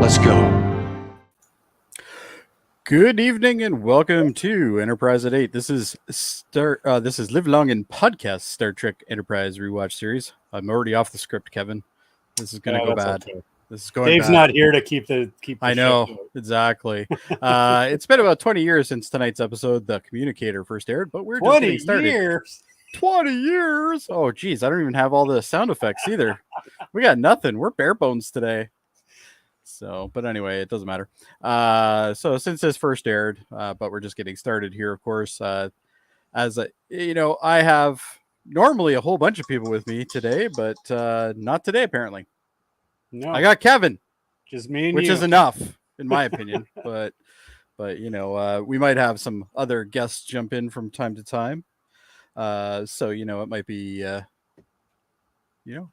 Let's go. Good evening and welcome to Enterprise at 8. This is Live Long and Podcast Star Trek Enterprise Rewatch series. I'm already off the script, Kevin. This is going to go bad. Okay. This is going Dave's bad. not here to keep the I know, ship. exactly. It's been about 20 years since tonight's episode, The Communicator, first aired, but we're just getting started. 20 years? 20 years! Oh, geez, I don't even have all the sound effects either. We got nothing. We're bare bones today. So, but anyway, it doesn't matter. So since this first aired, but we're just getting started here, of course, I have normally a whole bunch of people with me today, but not today, apparently. No, I got Kevin, just me and which you. is enough, in my opinion. But we might have some other guests jump in from time to time. So it might be,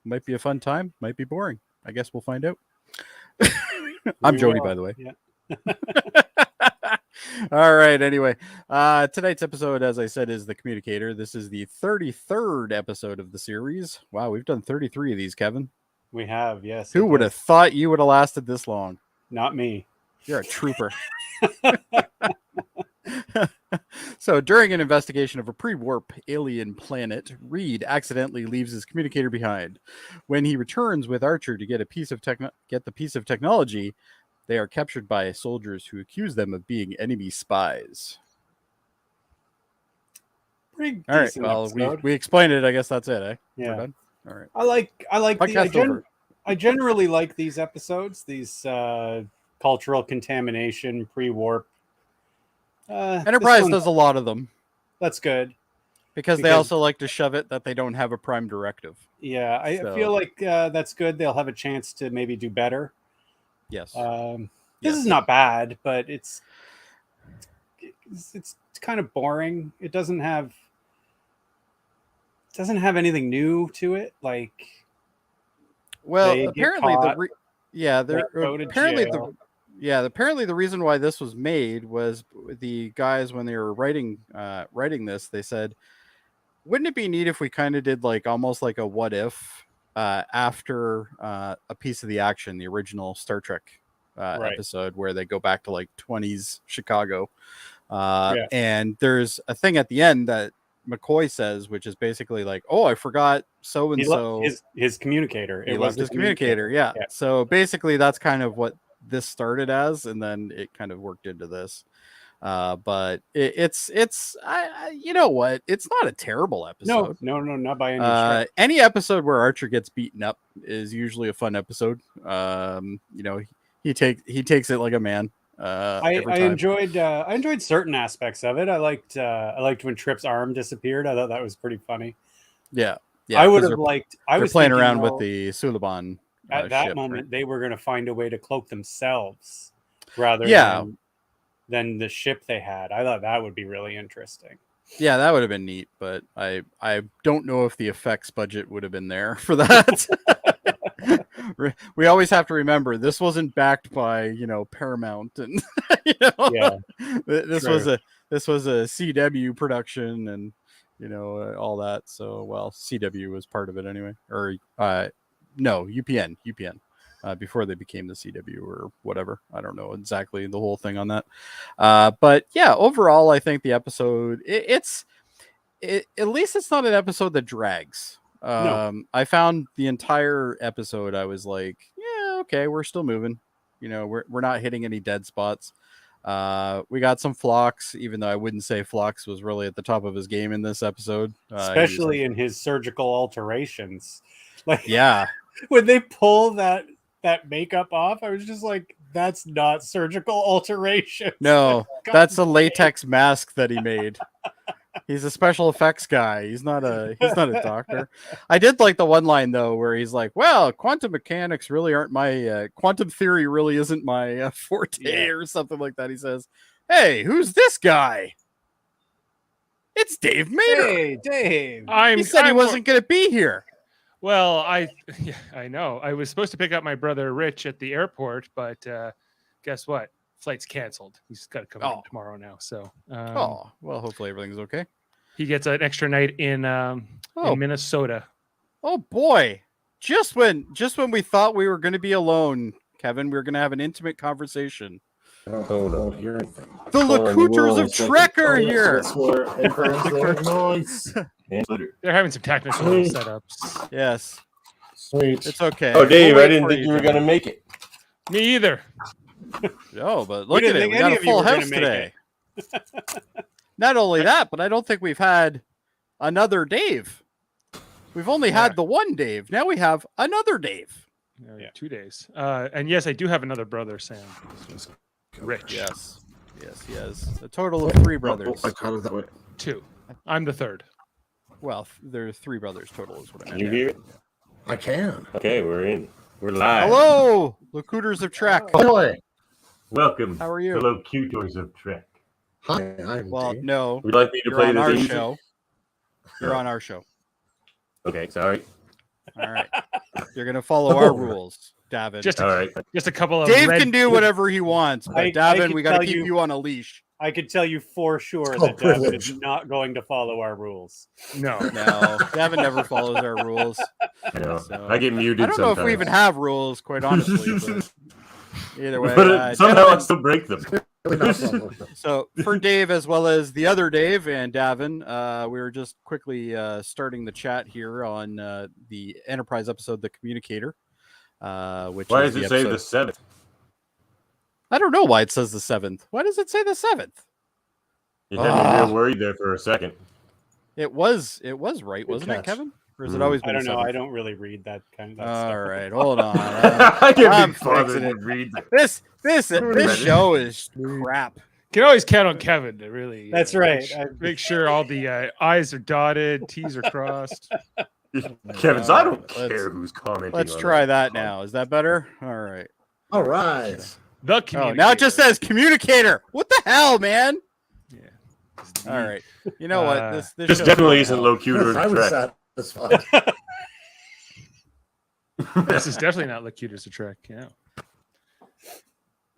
might be a fun time, might be boring. I guess we'll find out. I'm Jody, by the way. Yeah. All right. Anyway, tonight's episode, as I said, is The Communicator. This is the 33rd episode of the series. Wow, we've done 33 of these, Kevin. We have, yes. Who would have thought you would have lasted this long? Not me. You're a trooper. So during an investigation of a pre-warp alien planet, Reed accidentally leaves his communicator behind. When he returns with Archer to get the piece of technology, they are captured by soldiers who accuse them of being enemy spies. Pretty all right. decent Well, episode. we explained it. I guess that's it. Eh? Yeah. We're done? All right. I generally like these episodes. These cultural contamination, pre-warp. Enterprise does a lot of them. That's good. Because they also like to shove it that they don't have a prime directive. Yeah, I feel like that's good. They'll have a chance to maybe do better. Yes. This is not bad, but it's kind of boring. It doesn't have anything new to it. Like, well, apparently apparently the reason why this was made was the guys, when they were writing this, they said, wouldn't it be neat if we kind of did like almost like a what if after a piece of the action, the original Star Trek episode where they go back to like 20s Chicago. And there's a thing at the end that McCoy says, which is basically like, oh, I forgot so-and-so. His communicator. He left his communicator. Yeah. So basically that's kind of what this started as, and then it kind of worked into this. But it's you know what? It's not a terrible episode. No, not by any stretch. Any episode where Archer gets beaten up is usually a fun episode. He takes it like a man. I enjoyed certain aspects of it. I liked when Trip's arm disappeared. I thought that was pretty funny. Yeah. I would have liked. I was playing around with the Suliban. At that moment, they were going to find a way to cloak themselves rather than the ship they had. I thought that would be really interesting. Yeah, that would have been neat, but I don't know if the effects budget would have been there for that. We always have to remember this wasn't backed by Paramount, and this was a CW production, and all that. So CW was part of it anyway, or no, UPN before they became the CW or whatever. I don't know exactly the whole thing on that. But yeah, overall, I think the episode, at least it's not an episode that drags. No. I found the entire episode, I was like, yeah, okay, we're still moving. We're not hitting any dead spots. We got some Phlox, even though I wouldn't say Phlox was really at the top of his game in this episode. Especially in his surgical alterations. Like, yeah. When they pull that makeup off, I was just like, that's not surgical alteration. No, that's a latex mask that he made. He's a special effects guy. He's not a doctor. I did like the one line though, where he's like, well, quantum mechanics really aren't my quantum theory really isn't my forte or something like that. He says, hey, who's this guy? It's Dave Mater. Hey, Dave. He said he wasn't going to be here. Well, I know. I was supposed to pick up my brother Rich at the airport, but guess what? Flight's canceled. He's got to come in tomorrow now. So, well, hopefully everything's okay. He gets an extra night in Minnesota. Oh boy! Just when we thought we were going to be alone, Kevin, we're going to have an intimate conversation. I don't hear anything. The Locutors of Trek are here. They're having some technical setups. Yes. Sweet. It's okay. Oh, Dave, We'll I wait didn't for think you were going to make it. Me either. No, but look at didn't it. think We got any a of you full were gonna house make today. Not only that, but I don't think we've had another Dave. We've only had the one Dave. Now we have another Dave. Yeah. 2 days. And yes, I do have another brother, Sam. Rich. Yes. Yes, he has a total of 3 brothers. I caught it that way. 2. I'm the third. Well, there are 3 brothers total is what I Can meant. you hear it? I can. Okay, we're in. We're live. Hello, Locutors of Trek. Boy. Welcome How are you? to Locutors of Trek. Hi, I'm Well, Dave. no, Would you like me to you're play on the our theme? show. You're on our show. Okay, sorry. All right. You're going to follow our rules, Davan. Just All right. a couple of Dave red- can do whatever he wants, but I Davan, can we got to tell keep you on a leash. I could tell you for sure Oh, that Davan privilege. is not going to follow our rules. No. No, Davan never follows our rules. I know. So- I get muted I don't know sometimes. if we even have rules, quite honestly. But either way, But somehow I Davan- still break them. Really not following them. so for Dave as well as the other Dave and Davan, we were just quickly starting the chat here on the Enterprise episode, The Communicator. Which Why is does it the say episode- the 7th? I don't know why it says the 7th. Why does it say the 7th? You had me real worried there for a second. It was right, wasn't it, catch. Kevin? Or has it always been I don't the know. 7th? I don't really read that kind of that All stuff. right, hold on. I I'm can't be bothered fixing to it. read that. This show is crap. Can always count on Kevin to really. That's right. Make sure all the I's are dotted, T's are crossed. Kevin, so I don't Let's- care who's commenting. Let's on try it. that now. Is that better? All right. All right. The Oh, communicator. now it just says Communicator. What the hell, man? Yeah. All right. You know what? This This show's definitely going isn't hell. Locutor I of was Trek. satisfied. This is definitely not Locutors of Trek. Yeah.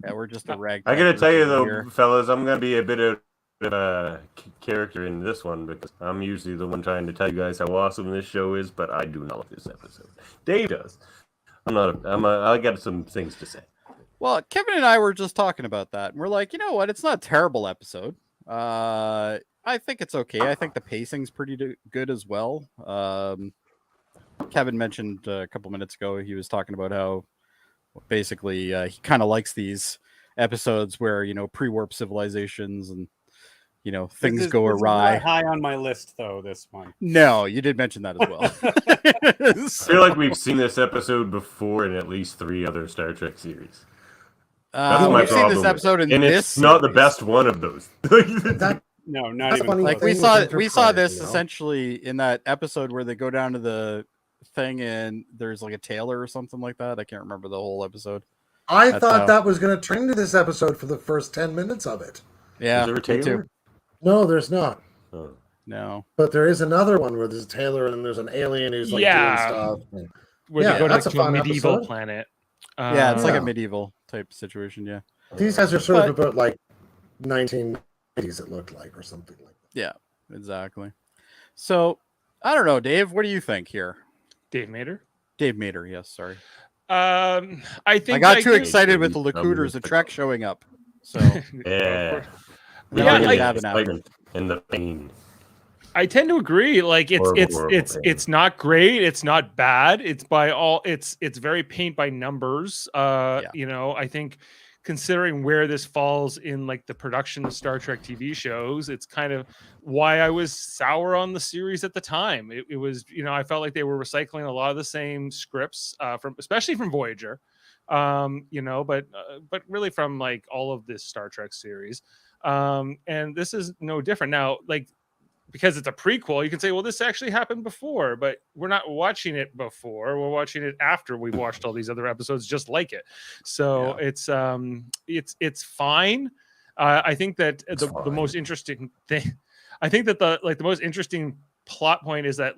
Yeah, we're just a rag. I gotta tell you though, here. fellas, I'm gonna be a bit of a character in this one because I'm usually the one trying to tell you guys how awesome this show is, but I do not like this episode. Dave does. I got some things to say. Well, Kevin and I were just talking about that, and we're like, you know what? It's not a terrible episode. I think it's okay. I think the pacing's pretty good as well. Kevin mentioned a couple minutes ago, he was talking about how basically he kind of likes these episodes where, pre-warp civilizations and, things go This is awry. not high on my list, though, this one. No, you did mention that as well. I feel like we've seen this episode before in at least 3 other Star Trek series. That's my we've seen problem. this episode in and this it's not the series. best one of those. That, No, not That's even funny. close. Like we thing saw with we saw Enterprise, this you know? essentially in that episode where they go down to the thing and there's like a tailor or something like that. I can't remember the whole episode. I That's thought how- that was going to turn into this episode for the first 10 minutes of it. Yeah, Is there a me too. tailor? No, there's not. Oh. No. But there is another one where there's a tailor and then there's an alien who's like Yeah. doing stuff. Where Yeah, they go that's to a fun medieval episode. planet. Yeah, it's like Yeah. a medieval type situation. Yeah. These guys are sort of about like 1980s, it looked like, or something like that. Yeah. Exactly. So I don't know, Dave. What do you think here? Dave Mater. Dave Mater. Yes. Sorry. I think I got too do- excited with the Maybe Locutors of Trek showing up. So Yeah. No, Yeah, Bring I- the haven't happened. excitement and the pain. I tend to agree. Like Horrible it's thing. it's not great. It's not bad. It's by all. It's very paint by numbers. I think considering where this falls in like the production of Star Trek TV shows, it's kind of why I was sour on the series at the time. It was, I felt like they were recycling a lot of the same scripts especially from Voyager, but really from like all of this Star Trek series. And this is no different now. Like, because it's a prequel, you can say, well, this actually happened before, but we're not watching it before. We're watching it after we've watched all these other episodes just like it. So it's fine. I think that the most interesting thing, I think that the most interesting plot point is that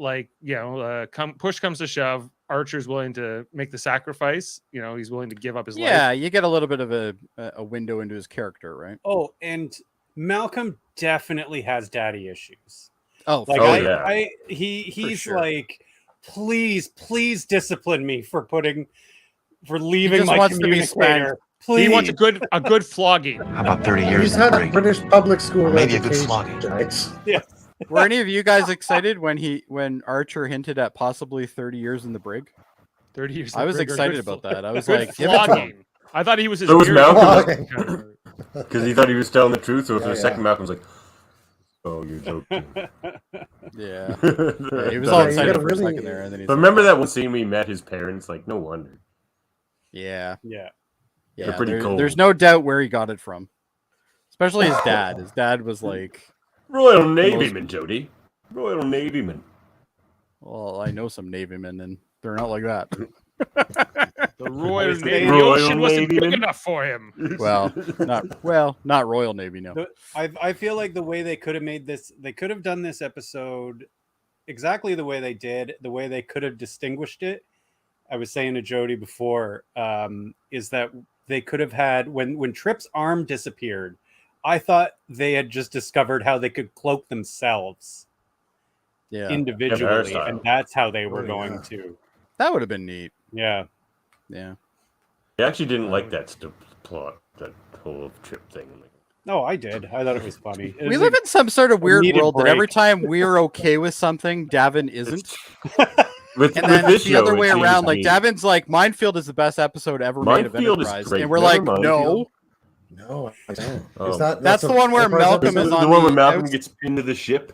push comes to shove, Archer's willing to make the sacrifice. He's willing to give up his life. yeah, you get a little bit of a window into his character, right? Oh, and Malcolm definitely has daddy issues. Oh, Like he's sure. like, please discipline me for putting for leaving just my wants to be communicator. Please. He wants a good flogging. How about 30 years He's in the had brig? British public school Or maybe a good education, flogging. right? Yes. Were any of you guys excited when Archer hinted at possibly 30 years in the brig? 30 years. I was Brig, or excited good about fl- that. I was good like, give it to him. flogging. I thought he was his So was beard. Malcolm. Because he thought he was telling the truth. So for Yeah, a second, yeah. Malcolm was like, "Oh, you're joking." Yeah. Yeah, he was all you excited gotta for a really- second there, and then he's But remember that one scene we met his parents? Like, no wonder. Yeah. Yeah. Yeah. They're pretty cold. There's no doubt where he got it from. Especially his dad. His dad was like, Royal Navyman, Jody. Royal Navyman. well, I know some Navymen, and they're not like that. The Royal was Navy. the The Royal ocean wasn't big Navyman. enough for him. Not Royal Navy, no. I feel like the way they could have made this, they could have done this episode exactly the way they did, the way they could have distinguished it. I was saying to Jody before, is that they could have had when Trip's arm disappeared, I thought they had just discovered how they could cloak themselves Yeah. individually, hairstyle. and that's how they were Oh, going yeah. to. That would have been neat. Yeah. Yeah. I actually didn't like that plot, that whole trip thing. Like, No, I did. I thought it was funny. It We was live in some sort of weird needed world that every break. time we're okay with something, Davan isn't. with, And with then this the show, other it way seems around, to like me- Davin's like, Minefield is the best episode ever made of Minefield is Enterprise. great. And we're Remember like, Minefield? no. No, I don't. Oh. Is that, That's a the one where Enterprise Malcolm This is is episode? on the one where the Malcolm outs- gets pinned to the ship,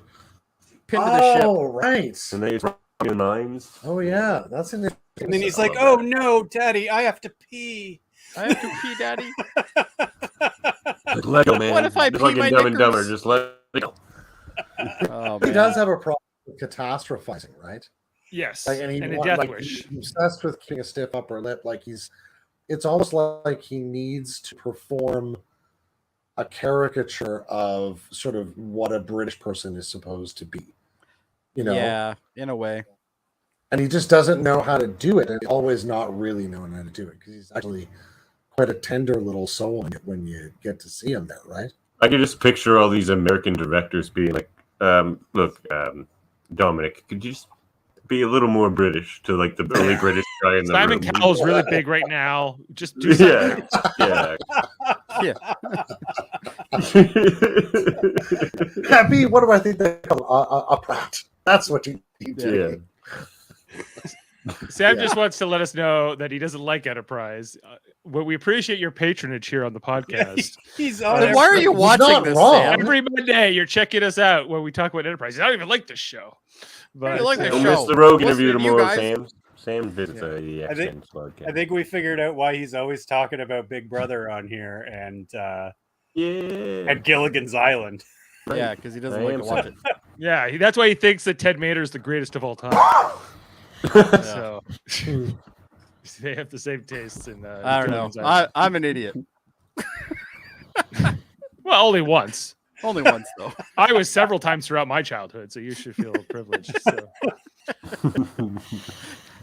pinned to the ship. Oh, right. and then he's running mines. Oh, yeah. That's an And then he's like, Oh, "Oh no, Daddy, I have to pee." I have to pee, Daddy. Like, let go, man. What if I Just pee like my in Dumb and Dumber, knickers? just let it go. Oh, He man. does have a problem with catastrophizing, right? Yes. Like, and a death like, wish. he's obsessed with keeping a stiff upper lip. Like it's almost like he needs to perform a caricature of sort of what a British person is supposed to be. You know? Yeah, in a way. And he just doesn't know how to do it, and always not really knowing how to do it because he's actually quite a tender little soul when you get to see him there, right? I can just picture all these American directors being like, look, Dominic, could you just be a little more British to like the only British guy in the Simon room? Cowell's really big right now. Just do something. Yeah, Yeah. Happy, what do I think they call a prat? That's what you do. yeah. Sam Yeah. just wants to let us know that he doesn't like Enterprise. Well, we appreciate your patronage here on the podcast. He's on. Then why are you He's watching not this, wrong. Sam? Every Monday, you're checking us out when we talk about Enterprise. I don't even like this show. But You like this Don't show. miss the Rogue Listen interview to you tomorrow, guys. Sam. Sam visits Yeah. the I think- X-Men podcast. I think we figured out why he's always talking about Big Brother on here and Yeah. at Gilligan's Island. Yeah, because he doesn't I like am to watch it. yeah, that's why he thinks that Ted Mater is the greatest of all time. So they have the same tastes in I don't know. Gilligan's Island. I'm an idiot. Well, only once. Only once, though. I was several times throughout my childhood, so you should feel privileged. So.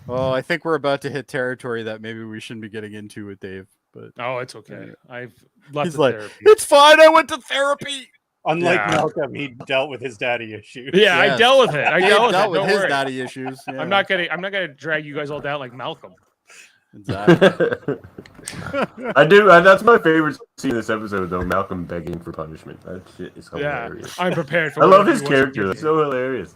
Oh, I think we're about to hit territory that maybe we shouldn't be getting into with Dave. But Oh, it's okay. I've left he's the like, therapy. it's fine. I went to therapy. Unlike Yeah. Malcolm, he dealt with his daddy issues. Yeah, I Yes. dealt with it. I Dave dealt with dealt it. with Don't his worry. daddy issues. Yeah. I'm not gonna drag you guys all down like Malcolm. Exactly. I do. That's my favorite scene in this episode, though. Malcolm begging for punishment. That shit is Yeah, hilarious. I'm prepared for. I love whatever his you want to character. give It's me. so hilarious.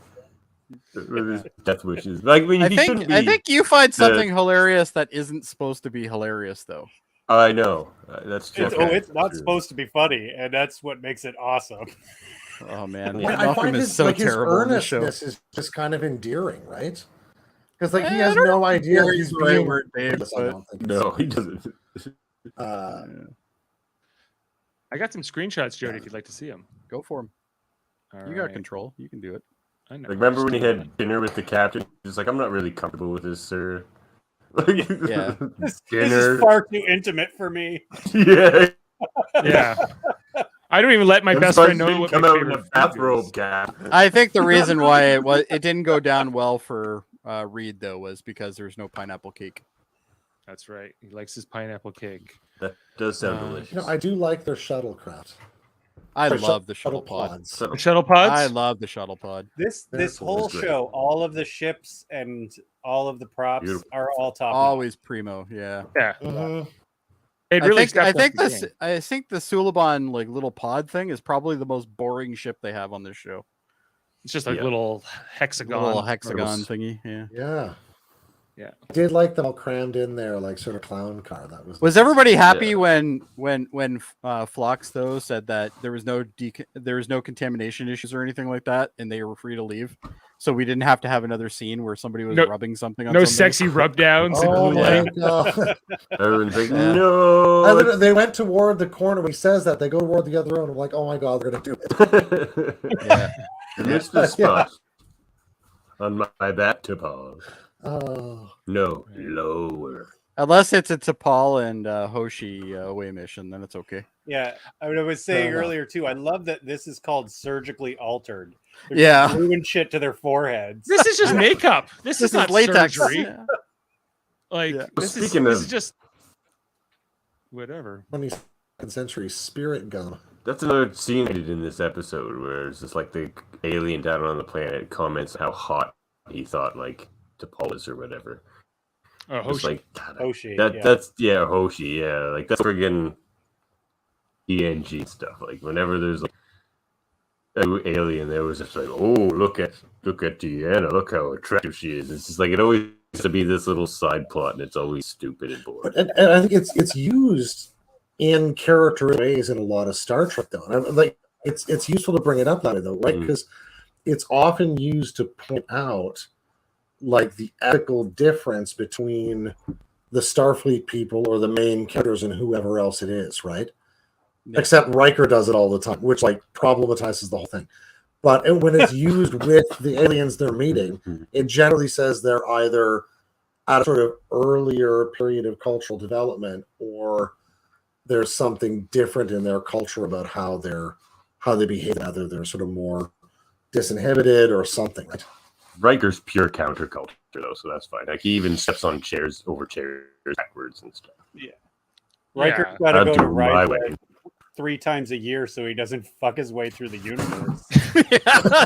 With his death wishes. Like when I he shouldn't be. think you find something hilarious that isn't supposed to be hilarious, though. I know. That's just. It's not supposed to be funny, and that's what makes it awesome. Oh man, Yeah, I Malcolm find is his, so like, his terrible in this show. earnestness is just kind of endearing, right? Because like he I has don't no idea Endearing he's is the right being word, Dave, ridiculous, I but- don't think. No, he doesn't. Uh, I got some screenshots, Jody. If you'd like to see them. Go for him. You got control. You can do it. I know. Like, remember when he had dinner with the captain? He's like, I'm not really comfortable with this, sir. Yeah. This Dinner. is far too intimate for me. Yeah. Yeah. I don't even let my I'm best surprised friend he know didn't what come my out in favorite a food bathrobe, is. cap. I think the reason why it didn't go down well for Reed though was because there's no pineapple cake. That's right. He likes his pineapple cake. That does sound Uh, delicious. you know, I do like their shuttlecraft. I Sorry, love the shuttle pod. pods. So, The shuttle pods. I love the shuttle pod. This That's whole great. show, all of the ships and all of the props Beautiful. are all top. Always primo. Yeah. Yeah, Mhm. it I really. think I think this. this I think the Suliban like little pod thing is probably the most boring ship they have on this show. It's just a Yeah. little hexagon. Little hexagon was- thingy. Yeah. Yeah. Yeah. I did like them all crammed in there, like sort of clown car. That was Was nice. everybody happy Yeah. when Phlox though said that there was no contamination issues or anything like that, and they were free to leave, so we didn't have to have another scene where somebody was No- rubbing something on No somebody? sexy rub downs. Oh and my like, god! everyone's like, Yeah. no. I literally- they went toward the corner. When he says that, they go toward the other room. I'm like, oh my god, they're gonna do it. Yeah. Missed the spot on my bathtub. Oh, No, lower. Unless it's a T'Pol and Hoshi away mission, then it's okay. Yeah, I was saying Fair enough. earlier too. I love that this is called surgically altered. They're Yeah. just gluing shit to their foreheads. this is just makeup. This is not latex. surgery. Yeah. Like Yeah. this is Speaking this of- is just whatever. 22nd century spirit gun. That's another scene I did in this episode where it's just like the alien down on the planet comments how hot he thought like T'Pol is or whatever. Oh, It's Hoshi. like God, Hoshi, that yeah. that's Hoshi, yeah. Like that's friggin' ENG stuff. Like whenever there's like an alien, there was just like, oh, look at Deanna, look how attractive she is. It's just like it always has to be this little side plot, and it's always stupid and boring. And I think it's used in character ways in a lot of Star Trek, though. And I'm like, it's useful to bring it up that way, though, right? Mm. Because it's often used to point out like the ethical difference between the Starfleet people or the main characters and whoever else it is, right? Yeah. Except Riker does it all the time, which like problematizes the whole thing. But when it's used with the aliens they're meeting, it generally says they're either at a sort of earlier period of cultural development, or there's something different in their culture about how they behave. Either they're sort of more disinhibited or something. Right? Riker's pure counterculture though, so that's fine. Like he even steps on chairs backwards and stuff. Riker's Yeah. got to I'd go do to it my Ride way. 3 times a year so he doesn't fuck his way through the universe.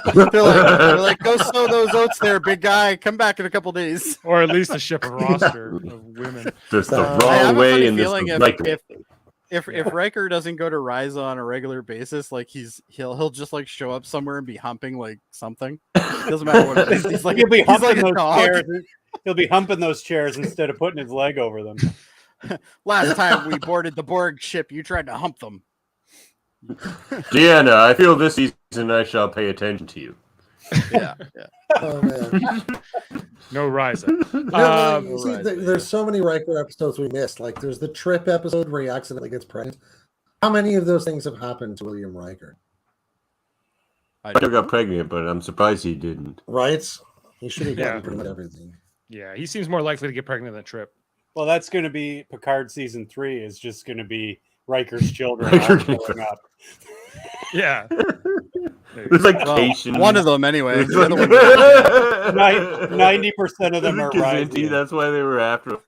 they're like, go sow those oats there, big guy. Come back in a couple days. Or at least a ship of roster of women. Just the I have wrong a way funny and this feeling the right way. if Riker doesn't go to Ryza on a regular basis, like he'll just like show up somewhere and be humping like something. Doesn't matter what it is. He's like He'll be he's humping like a those dog. chairs. He'll be humping those chairs instead of putting his leg over them. Last time we boarded the Borg ship, you tried to hump them. Deanna, I feel this season I shall pay attention to you. Yeah. Oh man. No Ryza. No, Um, you see, right, there's so many Riker episodes we missed. Like there's the trip episode where he accidentally gets pregnant. How many of those things have happened to William Riker? I Riker got pregnant, but I'm surprised he didn't. Right? He should have gotten Yeah. pretty much everything. Yeah, he seems more likely to get pregnant than Trip. Well, that's going to be Picard season 3 is just going to be Riker's children Riker all getting growing up. Yeah. There's like Well, Cation. one of them anyway. It's The other one- like- 90% of them are Kazinti, rising. that's why they were after him.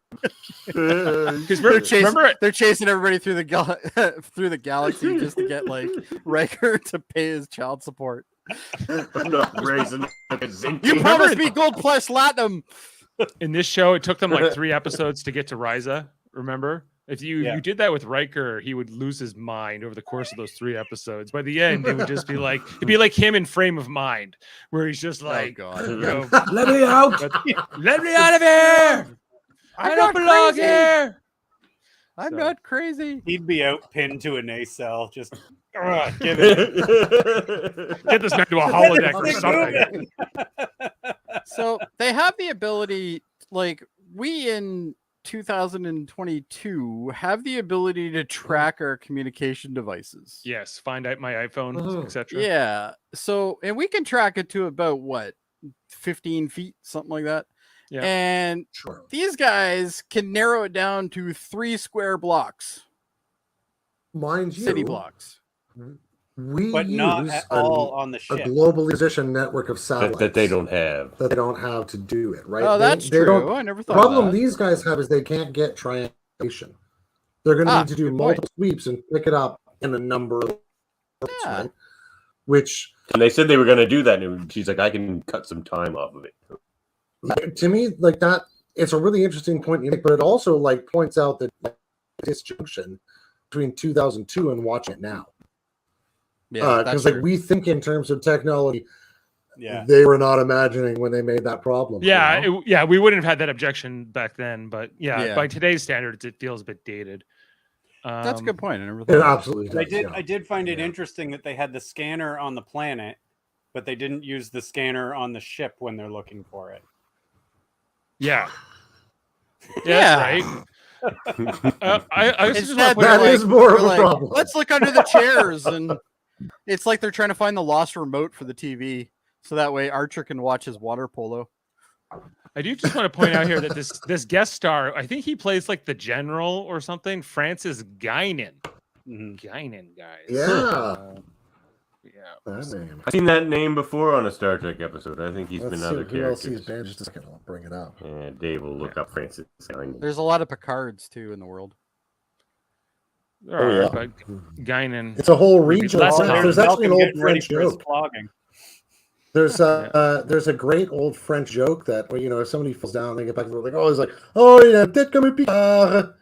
Because They're chasing, remember, they're chasing everybody through the through the galaxy just to get like Riker to pay his child support. I'm not raising a Kazinti. You promised me gold plus platinum. in this show, it took them like 3 episodes to get to Ryza. Remember? If you did that with Riker, he would lose his mind over the course of those 3 episodes. By the end, it would just be like it'd be like him in Frame of Mind, where he's just like, God. you know, Let me out! let me out of here! I don't belong here. I'm So- not crazy. He'd be out pinned to a nacelle. Just give it. Get this man to a holodeck or Stick something. moving. So they have the ability, like we in 2022 have the ability to track our communication devices. Yes, find out my iPhone, Mhm. etc. Yeah. So, and we can track it to about what, 15 feet, something like that. Yeah. And Sure. these guys can narrow it down to 3 square blocks, Mind you, city blocks. we But not use at all on the a ship. global position network of satellites that they don't have. that they don't have to do it, right? Oh, that's they true. don't- I never The thought problem of that. these guys have is they can't get triangulation. They're going to Ah, need to do good multiple sweeps and pick it up in a number of Yeah. right? Which, And they said they were going to do that, and she's like, I can cut some time off of it. to me, like that, it's a really interesting point you make, but it also like points out that disjunction between 2002 and watching it now. Yeah, Because like we think in terms of technology, they were not imagining when they made that problem. Yeah, you know? we wouldn't have had that objection back then, but by today's standards, it feels a bit dated. That's a good point. It absolutely does. I did find it interesting that they had the scanner on the planet, but they didn't use the scanner on the ship when they're looking for it. Yeah. That's right. I It's just that want to that point out, is more of a like, problem. let's look under the chairs, and it's like they're trying to find the lost remote for the TV, so that way Archer can watch his water polo. I do just want to point out here that this guest star, I think he plays like the general or something, Francis Guinan. Guinan, guys. Yeah. Yeah. That name. I've seen that name before on a Star Trek episode. I think he's Let's been see other who else he's characters. been. Just a second, I'll bring it up. Yeah, Dave will look up Francis. There's a lot of Picards too in the world. There Oh, are, yeah. but Guinan. It's a whole region. less There's common. actually an Malcolm old getting ready French for his joke. flogging. There's a great old French joke that where if somebody falls down, they get back and they're like, oh, he's like, oh yeah, tête comme un Picard.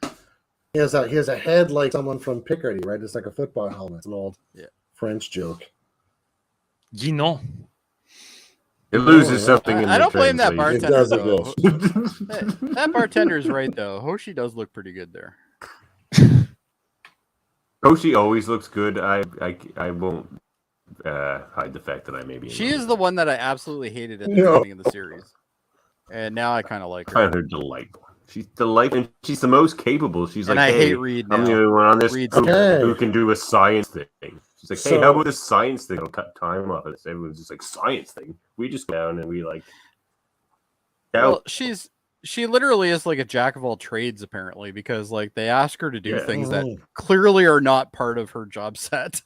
He has a head like someone from Picardy, right? It's like a football helmet. It's an old French joke. Guinan. It loses something in I the don't blame that translation. It does bartender it though. goes. That bartender's right though. Hoshi does look pretty good there. Koshi always looks good. I won't hide the fact that I may be. She is the one that I absolutely hated at the beginning of the series, and now I kind of like her. I find her delightful. She's delightful, and she's the most capable. She's And like, I hey, hate Reed I'm now. the only one on this Reed's group okay. who can do a science thing. She's like, hey, So- how about this science thing? I'll cut time off of this. Everyone's just like, science thing. We just go down and we like. Well, she literally is like a jack of all trades apparently, because like they ask her to do things that clearly are not part of her job set.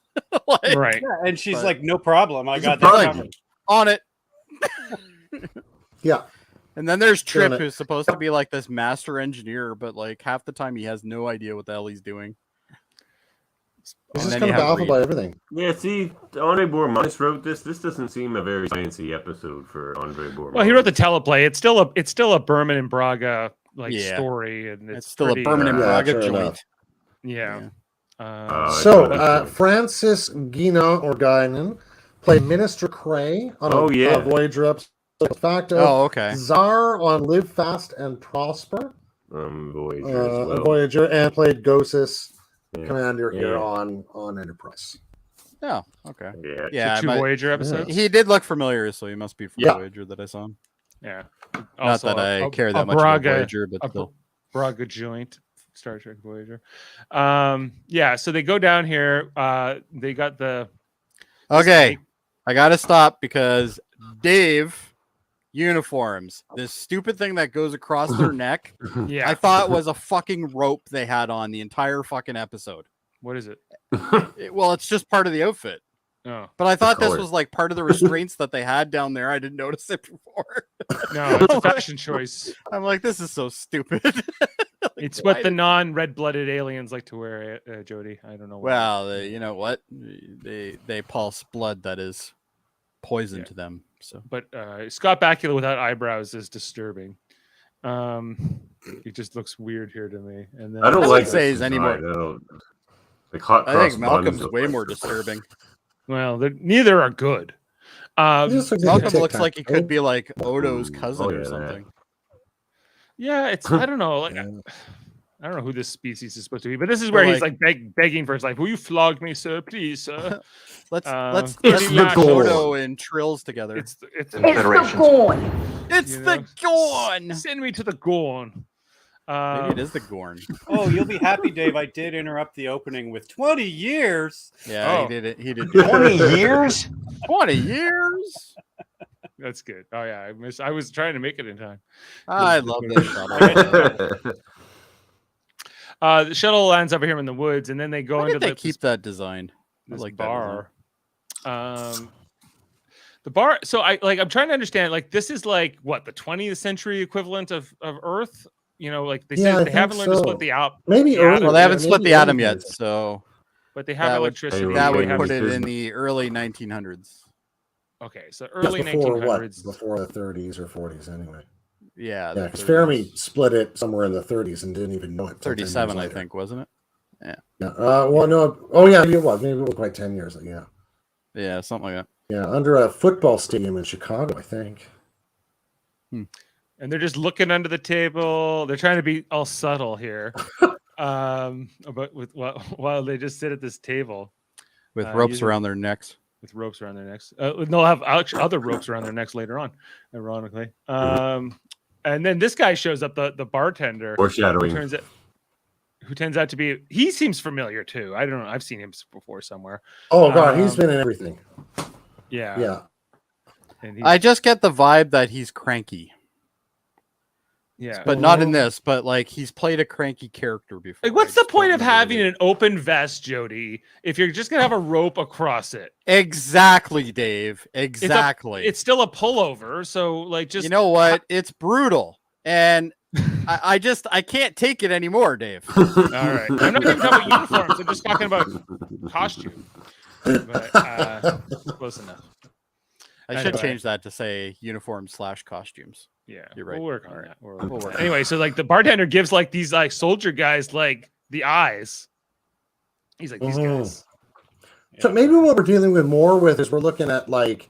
Like, Right. Yeah, and she's But- like, no problem. I She's got a that bug. covered. on it. Yeah. And then there's Doing Trip, it. who's supposed to be like this master engineer, but like half the time he has no idea what the hell he's doing. He's And just then kind you of have baffled Reed. by everything. Yeah, see, Andre Bourmont wrote this. This doesn't seem a very sciencey episode for Andre Bourmont. Well, he wrote the teleplay. It's still a Berman and Braga Yeah. story, and It's still pretty, a permanent Yeah, Braga fair joint. enough. Yeah. So, that's Francis Guinan or Guinan played Minister Cray on a Voyager episode. Facto. Oh, okay. Czar on Live Fast and Prosper. Voyager as well. Voyager, and played Gosis, Yeah. Commander here Yeah. on Enterprise. Oh, okay. Yeah, Yeah, two but Voyager episodes. he did look familiar, so he must be from Yeah. Voyager that I saw him. Yeah. Not Also, that I a- care a that much about Braga- Voyager, but a still. Braga joint, Star Trek Voyager. Yeah. So they go down here. They got the Okay, I gotta stop because Dave uniforms, this stupid thing that goes across their neck, Yeah. I thought was a fucking rope they had on the entire fucking episode. What is it? Well, it's just part of the outfit. Oh But I thought this color. was like part of the restraints that they had down there. I didn't notice it before. no, it's a fashion choice. I'm like, this is so stupid. It's why what the did- non-red-blooded aliens like to wear, Jody. I don't know. why. Well, you know what? They pulse blood that is poison Yeah. to them. So But Scott Bakula without eyebrows is disturbing. It just looks weird here to me. And then I don't I like wouldn't say this he's any more- design. I don't- like hot I cross think Malcolm's buns look way like- more disturbing. Well, neither are good. He just looks like a Malcolm looks tic-tac like he toe. could be like Odo's cousin Oh, yeah, or that. something. Yeah, it's I don't know. Like I don't know who this species is supposed to be, but this is where he's like begging for his life. Will you flog me, sir, please, sir? Let's It's let's the match Gorn. Odo and Trills together. It's the you Gorn. Send me to the Gorn. Maybe it is the Gorn. Oh, you'll be happy, Dave. I did interrupt the opening with 20 years. Yeah, Oh. he did it. He did 20 years? 20 years. That's good. Oh yeah, I was trying to make it in time. I love this shuttle. The shuttle lands over here in the woods, and then they go Why into did they this keep that design? I this like that design. bar. The bar. So I'm trying to understand. Like this is like what the 20th century equivalent of Earth. You know, like they Yeah, I said they think haven't learned to so. split the atom. Maybe Yeah, earlier. Well, they haven't yeah, split maybe the atom earlier. yet, so but they have That would- electricity. That they would have- put it in the early 1900s. Okay, so Yes, early before 1900s. what? Before the 30s or 40s, anyway. Yeah. Yeah, because Fermi split it somewhere in the 30s and didn't even know it. till 10 years 37, I later. think, wasn't it? Yeah. Well, no. Oh, yeah, maybe it was. Maybe it was quite 10 years. Yeah. Yeah, something like that. Yeah, under a football stadium in Chicago, I think. And they're just looking under the table. They're trying to be all subtle here. While they just sit at this table With ropes using- around their necks. with ropes around their necks. They'll have other ropes around their necks later on, ironically. And then this guy shows up, the bartender, Foreshadowing. who turns out to be. He seems familiar too. I don't know. I've seen him before somewhere. Oh, God, he's been in everything. Yeah. Yeah. And I just get the vibe that he's cranky, yeah. but not in this. But like he's played a cranky character before. Like, what's I the just point don't of know what it having is. an open vest, Jody, if you're just gonna have a rope across it? Exactly, Dave. Exactly. It's still a pullover, so like just you know what? It's brutal, and I can't take it anymore, Dave. All right. I'm not even talking about uniforms. I'm just talking about costume. But close enough. I should Anyway. change that to say uniform/costumes. Yeah, You're right. We'll work on All right. that. We'll work on Anyway, so like the bartender gives like these like soldier guys like the eyes. He's like, these guys. So maybe what we're dealing with more with is we're looking at like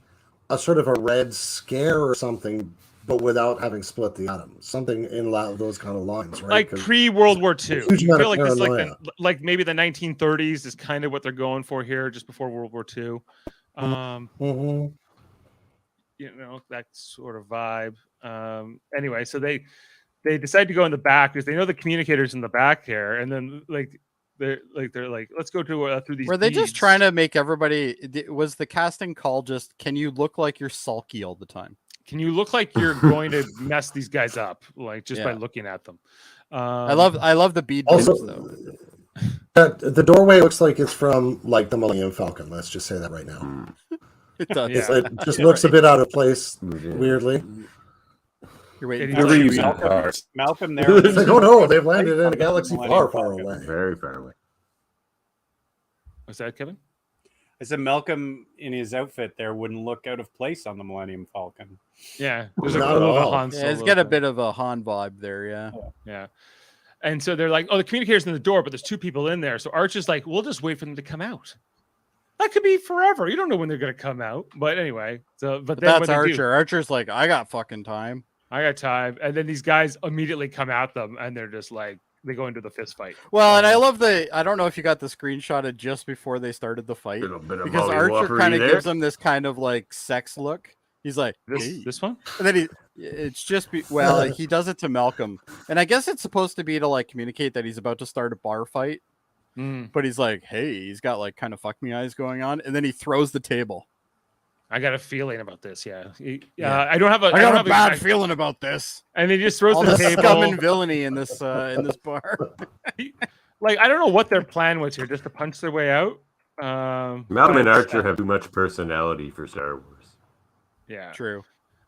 a sort of a Red Scare or something, but without having split the atom. Something in those kind of lines, right? Like 'Cause pre-World War II. huge I amount feel of like this is paranoia. like maybe the 1930s is kind of what they're going for here, just before World War II. Mhm. You know, that sort of vibe. Anyway, so they decide to go in the back because they know the communicator's in the back here, and then they're like, let's go through these. Were they just beads. trying to make everybody? Was the casting call just? Can you look like you're sulky all the time? Can you look like you're going to mess these guys up, like just by Yeah. looking at them? I love the bead Also, names, though. the doorway looks like it's from like the Millennium Falcon. Let's just say that right now. It does. Yeah. It just looks a bit out of place, weirdly. You're waiting. It for is the Never bead. using cars. Malcolm there. It's like, oh no, they've landed in a galaxy far, far away. Very far away. Was that Kevin? I said Malcolm in his outfit there wouldn't look out of place on the Millennium Falcon. Yeah, there's a Not little at of a all. Han Yeah, it's Solo got a thing. bit of a Han vibe there. Yeah. Yeah. And so they're like, oh, the communicator's in the door, but there's two people in there. So Archer's like, we'll just wait for them to come out. That could be forever. You don't know when they're going to come out. But anyway, so But then that's when they Archer. do, Archer's like, I got fucking time. I got time. And then these guys immediately come at them and they're just like, they go into the fist fight. Well, and I love I don't know if you got the screenshot of just before they started the fight, Little bit of because Molly Archer Whoppery kind of there. gives them this kind of like sex look. He's like, "Hey." This one? And then it's just well, he does it to Malcolm, and I guess it's supposed to be to like communicate that he's about to start a bar fight. But he's like, hey, he's got like kind of fuck me eyes going on, and then he throws the table. I got a feeling about this. Yeah. Yeah. I don't have a. I don't got a have bad exact- feeling about this. And he just throws All the the table. scum and villainy in this bar. Like, I don't know what their plan was here, just to punch their way out. Malcolm and Archer have too much personality for Star Wars. Yeah. True.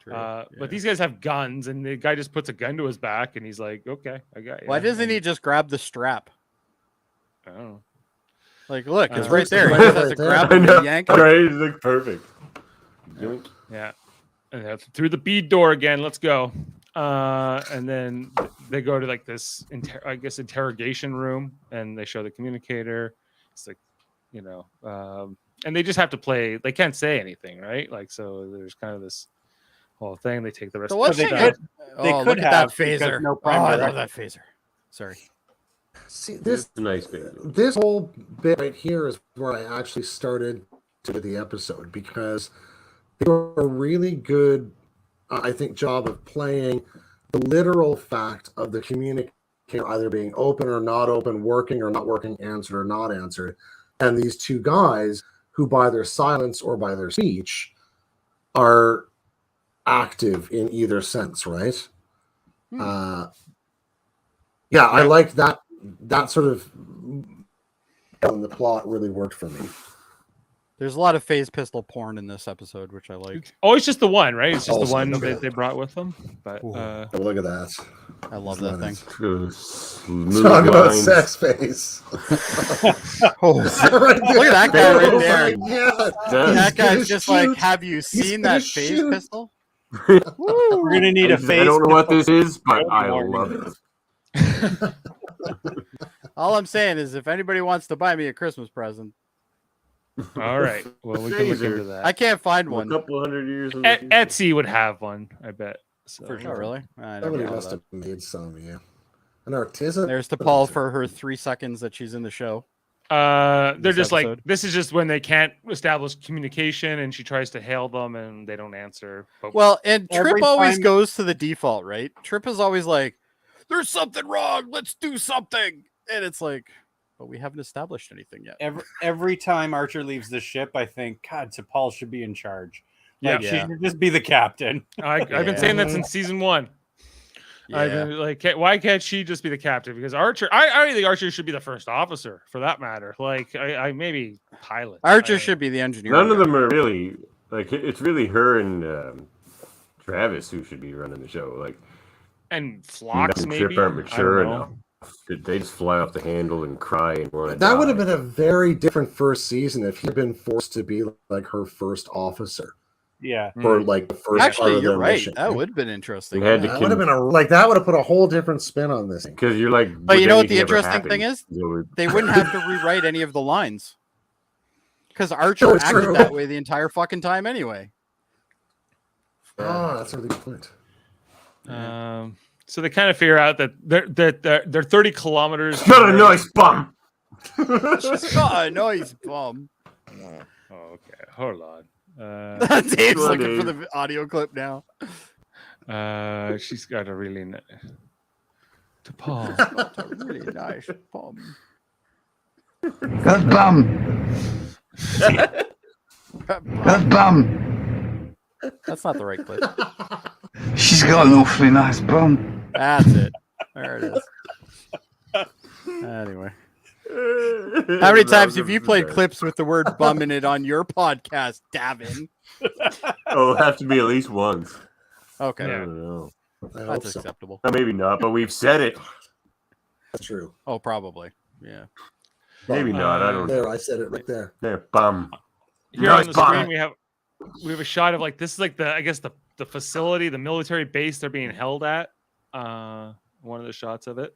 But Yeah. these guys have guns, and the guy just puts a gun to his back, and he's like, "Okay, I got you." Why doesn't he just grab the strap? I don't know. Like, look, it's Uh, right there. He right just has to there. grab I it know, and yank it. right? It looks perfect. Yoink. Yeah. And that's through the bead door again. Let's go. And then they go to like this, interrogation room, and they show the communicator. It's like, and they just have to play. They can't say anything, right? Like, so there's kind of this whole thing. They take the rest So of what's the they they stuff. could- oh, they look could at that have, because phaser. no Oh, prime I love directive. that phaser. Sorry. See, This this is a nice bit. this whole bit right here is where I actually started to the episode, because they do a really good, I think, job of playing the literal fact of the communicator either being open or not open, working or not working, answered or not answered, and these two guys who, by their silence or by their speech, are active in either sense, right? Yeah, I like that. That sort of the plot really worked for me. There's a lot of phase pistol porn in this episode, which I like. Oh, it's just the one, right? It's just Oh, the one okay. that they brought with them. But Ooh. Oh, look at that. I love that thing. Talk about sex face. Oh, look at that guy right there. Yeah. That guy's just like, have you seen that phase pistol? We're gonna need a face. I don't know what this is, but Jody I warning. love it. All I'm saying is, if anybody wants to buy me a Christmas present, All right. Well, we can look into that. I can't find A one. couple hundred years. in the future. Etsy would have one, I bet. So. For Oh, sure. really? I never Somebody thought of must that. have made some, yeah. An artisan. There's to Paul for her 3 seconds that she's in the show. They're This just episode. like, this is just when they can't establish communication and she tries to hail them and they don't answer. But Well, and Every Trip always time- goes to the default, right? Trip is always like, there's something wrong. Let's do something. And it's like, but we haven't established anything yet. Every time Archer leaves the ship, I think, God, T'Pol should be in charge. Like, Yeah. she should just be the captain. I've been saying that since season 1. I've been like, why can't she just be the captain? Because Archer, I think Archer should be the first officer for that matter. Like, I maybe pilot. Archer should be the engineer. None of them are really like. It's really her and Travis who should be running the show. Like, and Phlox Trip maybe. aren't I mature don't know. enough. They just fly off the handle and cry and want to. That would have been a very different first season if he'd been forced to be like her first officer Yeah. or like the first part Actually, of you're their right. mission. That would have been interesting. You had to That would have been that would have put a whole different spin on this. because you're like. But you would know what the anything ever interesting thing happen? is? You know, They wouldn't have to rewrite any of the lines. Because Archer Oh, acted true. that way the entire fucking time anyway. Oh, that's a really good point. So they kind of figure out that they're 30 kilometers. Not a nice bum. Oh, nice bum. Oh, okay, hold on. Dave's Come on, looking for Dave. the audio clip now. She's got a really T'Pol. That's a really nice bum. That bum. That bum. That's not the right clip. She's got an awfully nice bum. That's it. There it is. Anyway. How many times have you played clips with the word bum in it on your podcast, Davan? Oh, it'll have to be at least once. Okay. I Yeah. don't know. I hope That's so. acceptable. Maybe not, but we've said it. That's true. Oh, probably. Yeah. Maybe not. I don't know. There, I said it right there. There, bum. Here Nice on the bum. screen we have a shot of like this is like the facility, the military base they're being held at. One of the shots of it.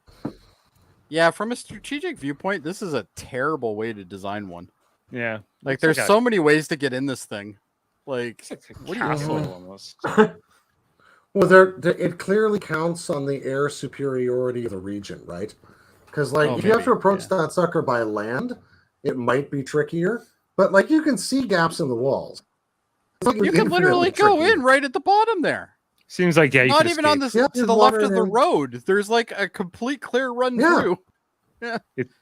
Yeah, from a strategic viewpoint, this is a terrible way to design one. Yeah. Like, Looks there's like a- so many ways to get in this thing. Like, It's like a what do you castle want? almost. Well, it clearly counts on the air superiority of the region, right? Because like Oh, if you have maybe, to approach that sucker by land, it might be trickier. But like you can see gaps in the walls. It's like You can literally infinitely go tricky. in right at the bottom there. Seems like you Not could even on escape. the Yep, to there's the left water of the there. road. There's like a complete clear run Yeah. through.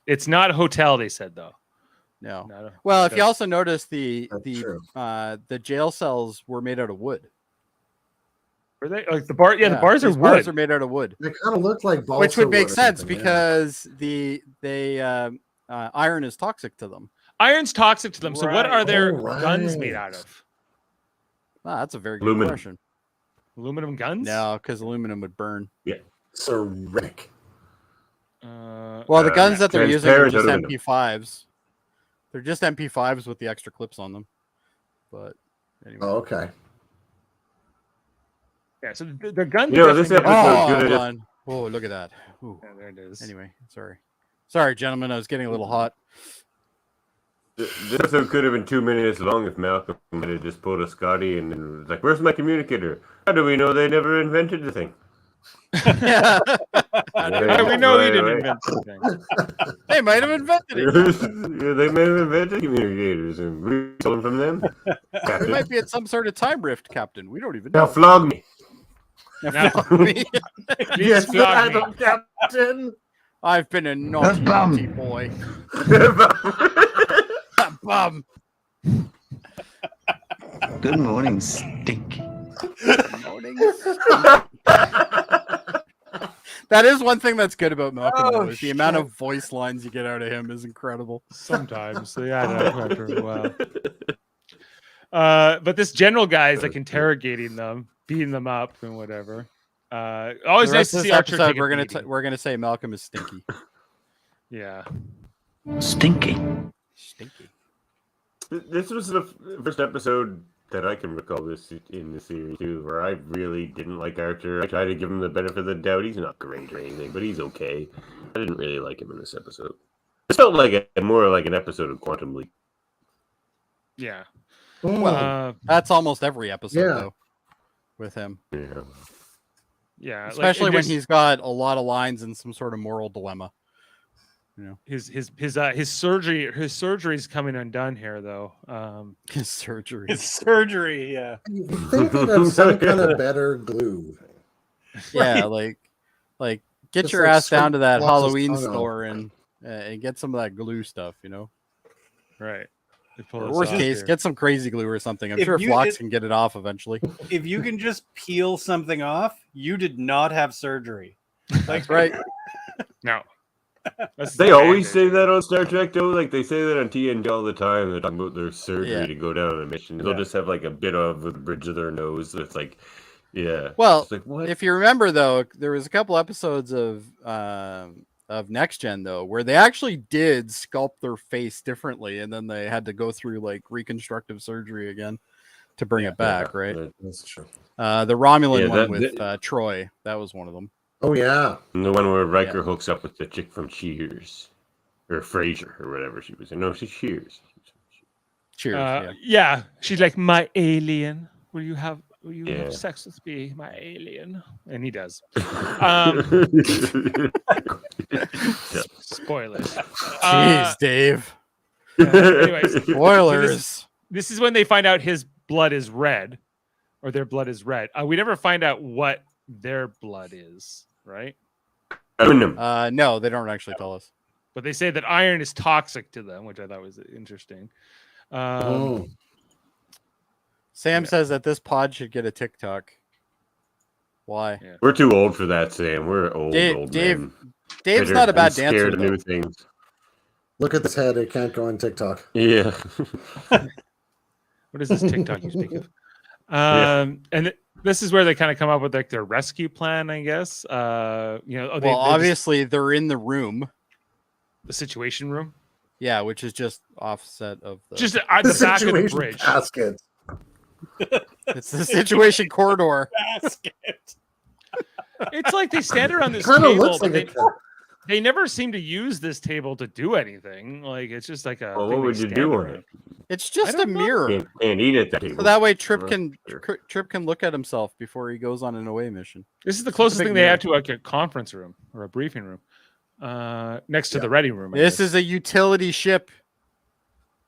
It's not a hotel, they said though. No. Not a- Well, if okay. you also notice the That's true. the jail cells were made out of wood. Were they like the bar? Yeah, the bars are these wood. Bars are made out of wood, They kind of look like balsa which would make wood or sense something, yeah. because iron is toxic to them. Iron's toxic to them. So what Right. are their Oh, guns made right. out of? Ah, that's a very good Aluminum. question. Aluminum guns? No, because aluminum would burn. ceramic. Well, the guns that they're using are transparent just aluminum. MP5s. They're just MP5s with the extra clips on them. But anyway. Oh, okay. Yeah, so their guns. You know, are this definitely- episode- Oh, good hold at- on. Oh, look at that. Ooh. Yeah, there it is. Anyway, sorry, gentlemen. I was getting a little hot. This episode could have been 2 minutes long if Malcolm had just pulled a Scotty and then was like, "Where's my communicator? How do we know they never invented the thing?" Yeah. How do we know he didn't Right. invent something? They might have invented it. Yeah, they may have invented communicators and we stole them from them. We Captain. might be at some sort of time rift, Captain. We don't even know. Now flog me. Now, for me, Please flog me. Captain. I've been a naughty, bum. naughty boy. Bum. Good morning, stink. Morning. That is one thing that's good about Malcolm, though, is the amount of voice lines you get out of him is incredible. Sometimes they add up after a while. But this general guy is like interrogating them, beating them up, and whatever. The Always nice rest to of see this Archer episode, take a we're beating. gonna say Malcolm is stinky. Yeah. Stinky. Stinky. This was the first episode that I can recall this in the series too, where I really didn't like Archer. I tried to give him the benefit of the doubt. He's not great or anything, but he's okay. I didn't really like him in this episode. It felt like more like an episode of Quantum Leap. Yeah. Well, That's almost every episode Yeah. though, with him. Yeah. Yeah. Especially when there's- he's got a lot of lines and some sort of moral dilemma. his surgery's coming undone here though. His surgery. It's surgery. Yeah. I'm thinking of some kind of better glue. Yeah, like get Just your like ass down to that lots of Halloween tongue on. store and get some of that glue stuff, Right. They pull Or this worst off case, here. get some crazy glue or something. I'm If sure you- Phlox it- can get it off eventually. If you can just peel something off, you did not have surgery. That's right. No. That's They the always bandage. say that on Star Trek, though. Like they say that on TNG all the time. They're talking about their surgery Yeah. to go down on a mission. They'll Yeah. just have like a bit of the bridge of their nose. That's like, yeah. Well, It's like what? if you remember though, there was a couple episodes of Next Gen though where they actually did sculpt their face differently, and then they had to go through like reconstructive surgery again to bring it back, right? That's true. The Romulan Yeah, one with Troy, that was one of them. Oh yeah. And the one where Riker hooks up with the chick from Cheers, or Frasier, or whatever she was. No, she's Cheers. Cheers. yeah. Yeah. She's like, my alien. Will you have Yeah. sex with me, my alien? And he does. Spoilers. Jeez, Dave. Anyways, Spoilers. this is when they find out his blood is red, or their blood is red. We never find out what their blood is, right? Aluminum. No, they don't actually tell us. But they say that iron is toxic to them, which I thought was interesting. Oh. Sam says that this pod should get a TikTok. Why? Yeah. We're too old for that, Sam. We're old, Dave- old Dave- men. Dave's That not are a bad scared dancer. of Though. new things. Look at this head. It can't go on TikTok. Yeah. What is this TikTok you speak of? Yeah. This is where they kind of come up with like their rescue plan, I guess. Obviously they're in the room. The situation room, Yeah, which is just offset of the. just at the back of the Situation bridge. basket. It's the situation corridor. Basket. It's like they stand around this Kind of table, looks but like they, they never seem to use this table to do anything. Like it's just like a. Well, thing what they would you stand do on around. it? It's just a don't know. mirror. Can't eat at that table. So that way Trip Well, can sure. Trip can look at himself before he goes on an away mission. This is the closest big thing they mirror. have to like a conference room or a briefing room, next to the ready room. I This guess. is a utility ship.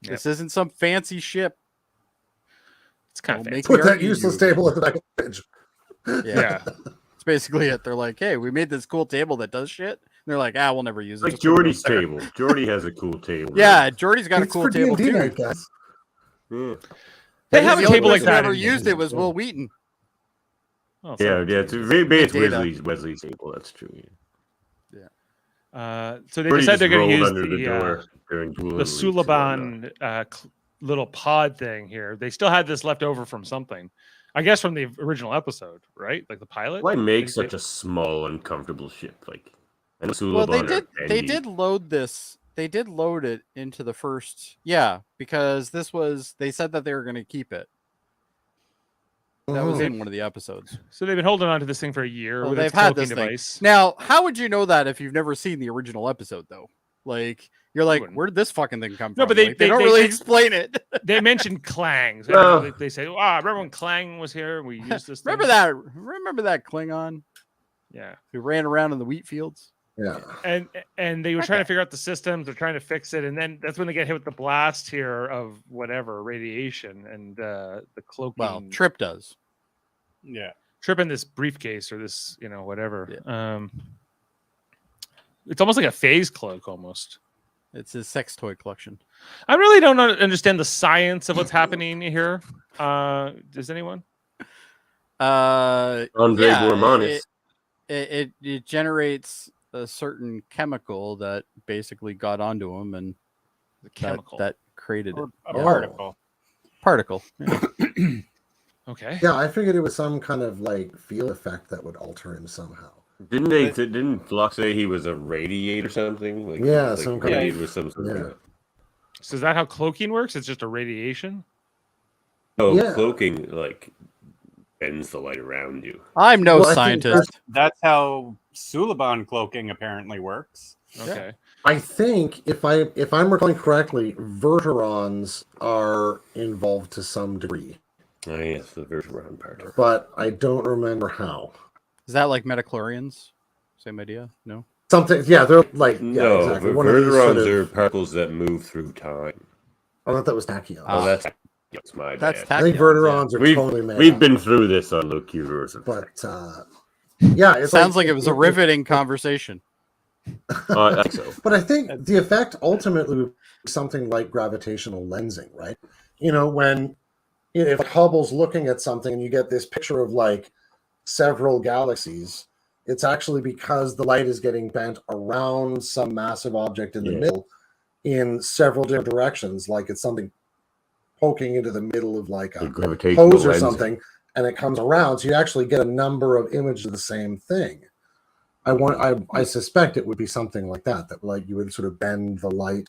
Yep. This isn't some fancy ship. It's kind of We'll fancy. make Put the that argument useless you- table at the back of the bridge. Yeah. It's basically it. They're like, hey, we made this cool table that does shit. And they're like, we'll never use it. Like Just put it Jordy's up there." table. Jordy has a cool table. Yeah, Jordy's got a It's cool for table D&D too. night, guys. Yeah. They Yeah, have a the only table like person who that. ever in- used it was Will Wheaton. Oh, Yeah, sorry. yeah. It's Data. Wesley's table. That's true. Yeah. So they Jordy decide just they're going to rolled use under the door during the Dueling Weeks and whatnot. Suliban little pod thing here. They still had this left over from something, I guess, from the original episode, right? Like the pilot. Why make They- such a small, uncomfortable ship? Like, and Well, they Suliban are did. They bendy. did load this. They did load it into the first. Yeah, because this was. They said that they were going to keep it. That was Mhm. in one of the episodes. So they've been holding on to this thing for a year Well, with they've its had cloaking this thing. device. Now, how would you know that if you've never seen the original episode, though? Like, you're like, wouldn't. where did this fucking thing come No, from? but they- Like, they- don't they- really they- explain it. They mentioned clangs. Well- They say, remember when Clang was here? We used this. Remember thing?" that? Remember that Klingon Yeah. who ran around in the wheat fields? Yeah. And they were trying Okay. to figure out the systems. They're trying to fix it, and then that's when they get hit with the blast here of whatever radiation and the cloaking. Well, Trip does. Yeah. Trip in this briefcase or this, whatever. It's almost like a phase cloak almost. It's his sex toy collection. I really don't understand the science of what's happening here. Does anyone? Andre Yeah, Gormanis. it generates a certain chemical that basically got onto him and The chemical. that created it. Or a Oh. particle. Particle. Yeah. Okay. Yeah, I figured it was some kind of like field effect that would alter him somehow. Didn't Flock say he was a radiate or something? Like, Yeah, like some kind of- radiate with some sort Yeah. of... So is that how cloaking works? It's just a radiation? Oh, Yeah. cloaking, like, bends the light around you. I'm no Well, I think scientist. That's how Suliban cloaking apparently works. Okay. I think if I'm recalling correctly, Verterons are involved to some degree, Oh, yes, the Verteron part. but I don't remember how. Is that like metachlorians? Same idea? No. Something, yeah, they're like No, exactly. One of these Verterons sort of, are particles that move through time. I thought that was Tachyons. Oh, that's my That's bad. I think Tachyons, Verterons are totally made We've up. been through this on Locutor. But yeah, it Sounds like it was a riveting conversation. I think so. But I think the effect ultimately would be something like gravitational lensing, right? You know, when if Hubble's looking at something and you get this picture of like several galaxies, it's actually because the light is getting bent around some massive object in the middle in several different directions, like it's something poking into the middle of like a Gravitational hose or lensing. something, and it comes around, so you actually get a number of images of the same thing. I suspect it would be something like that like you would sort of bend the light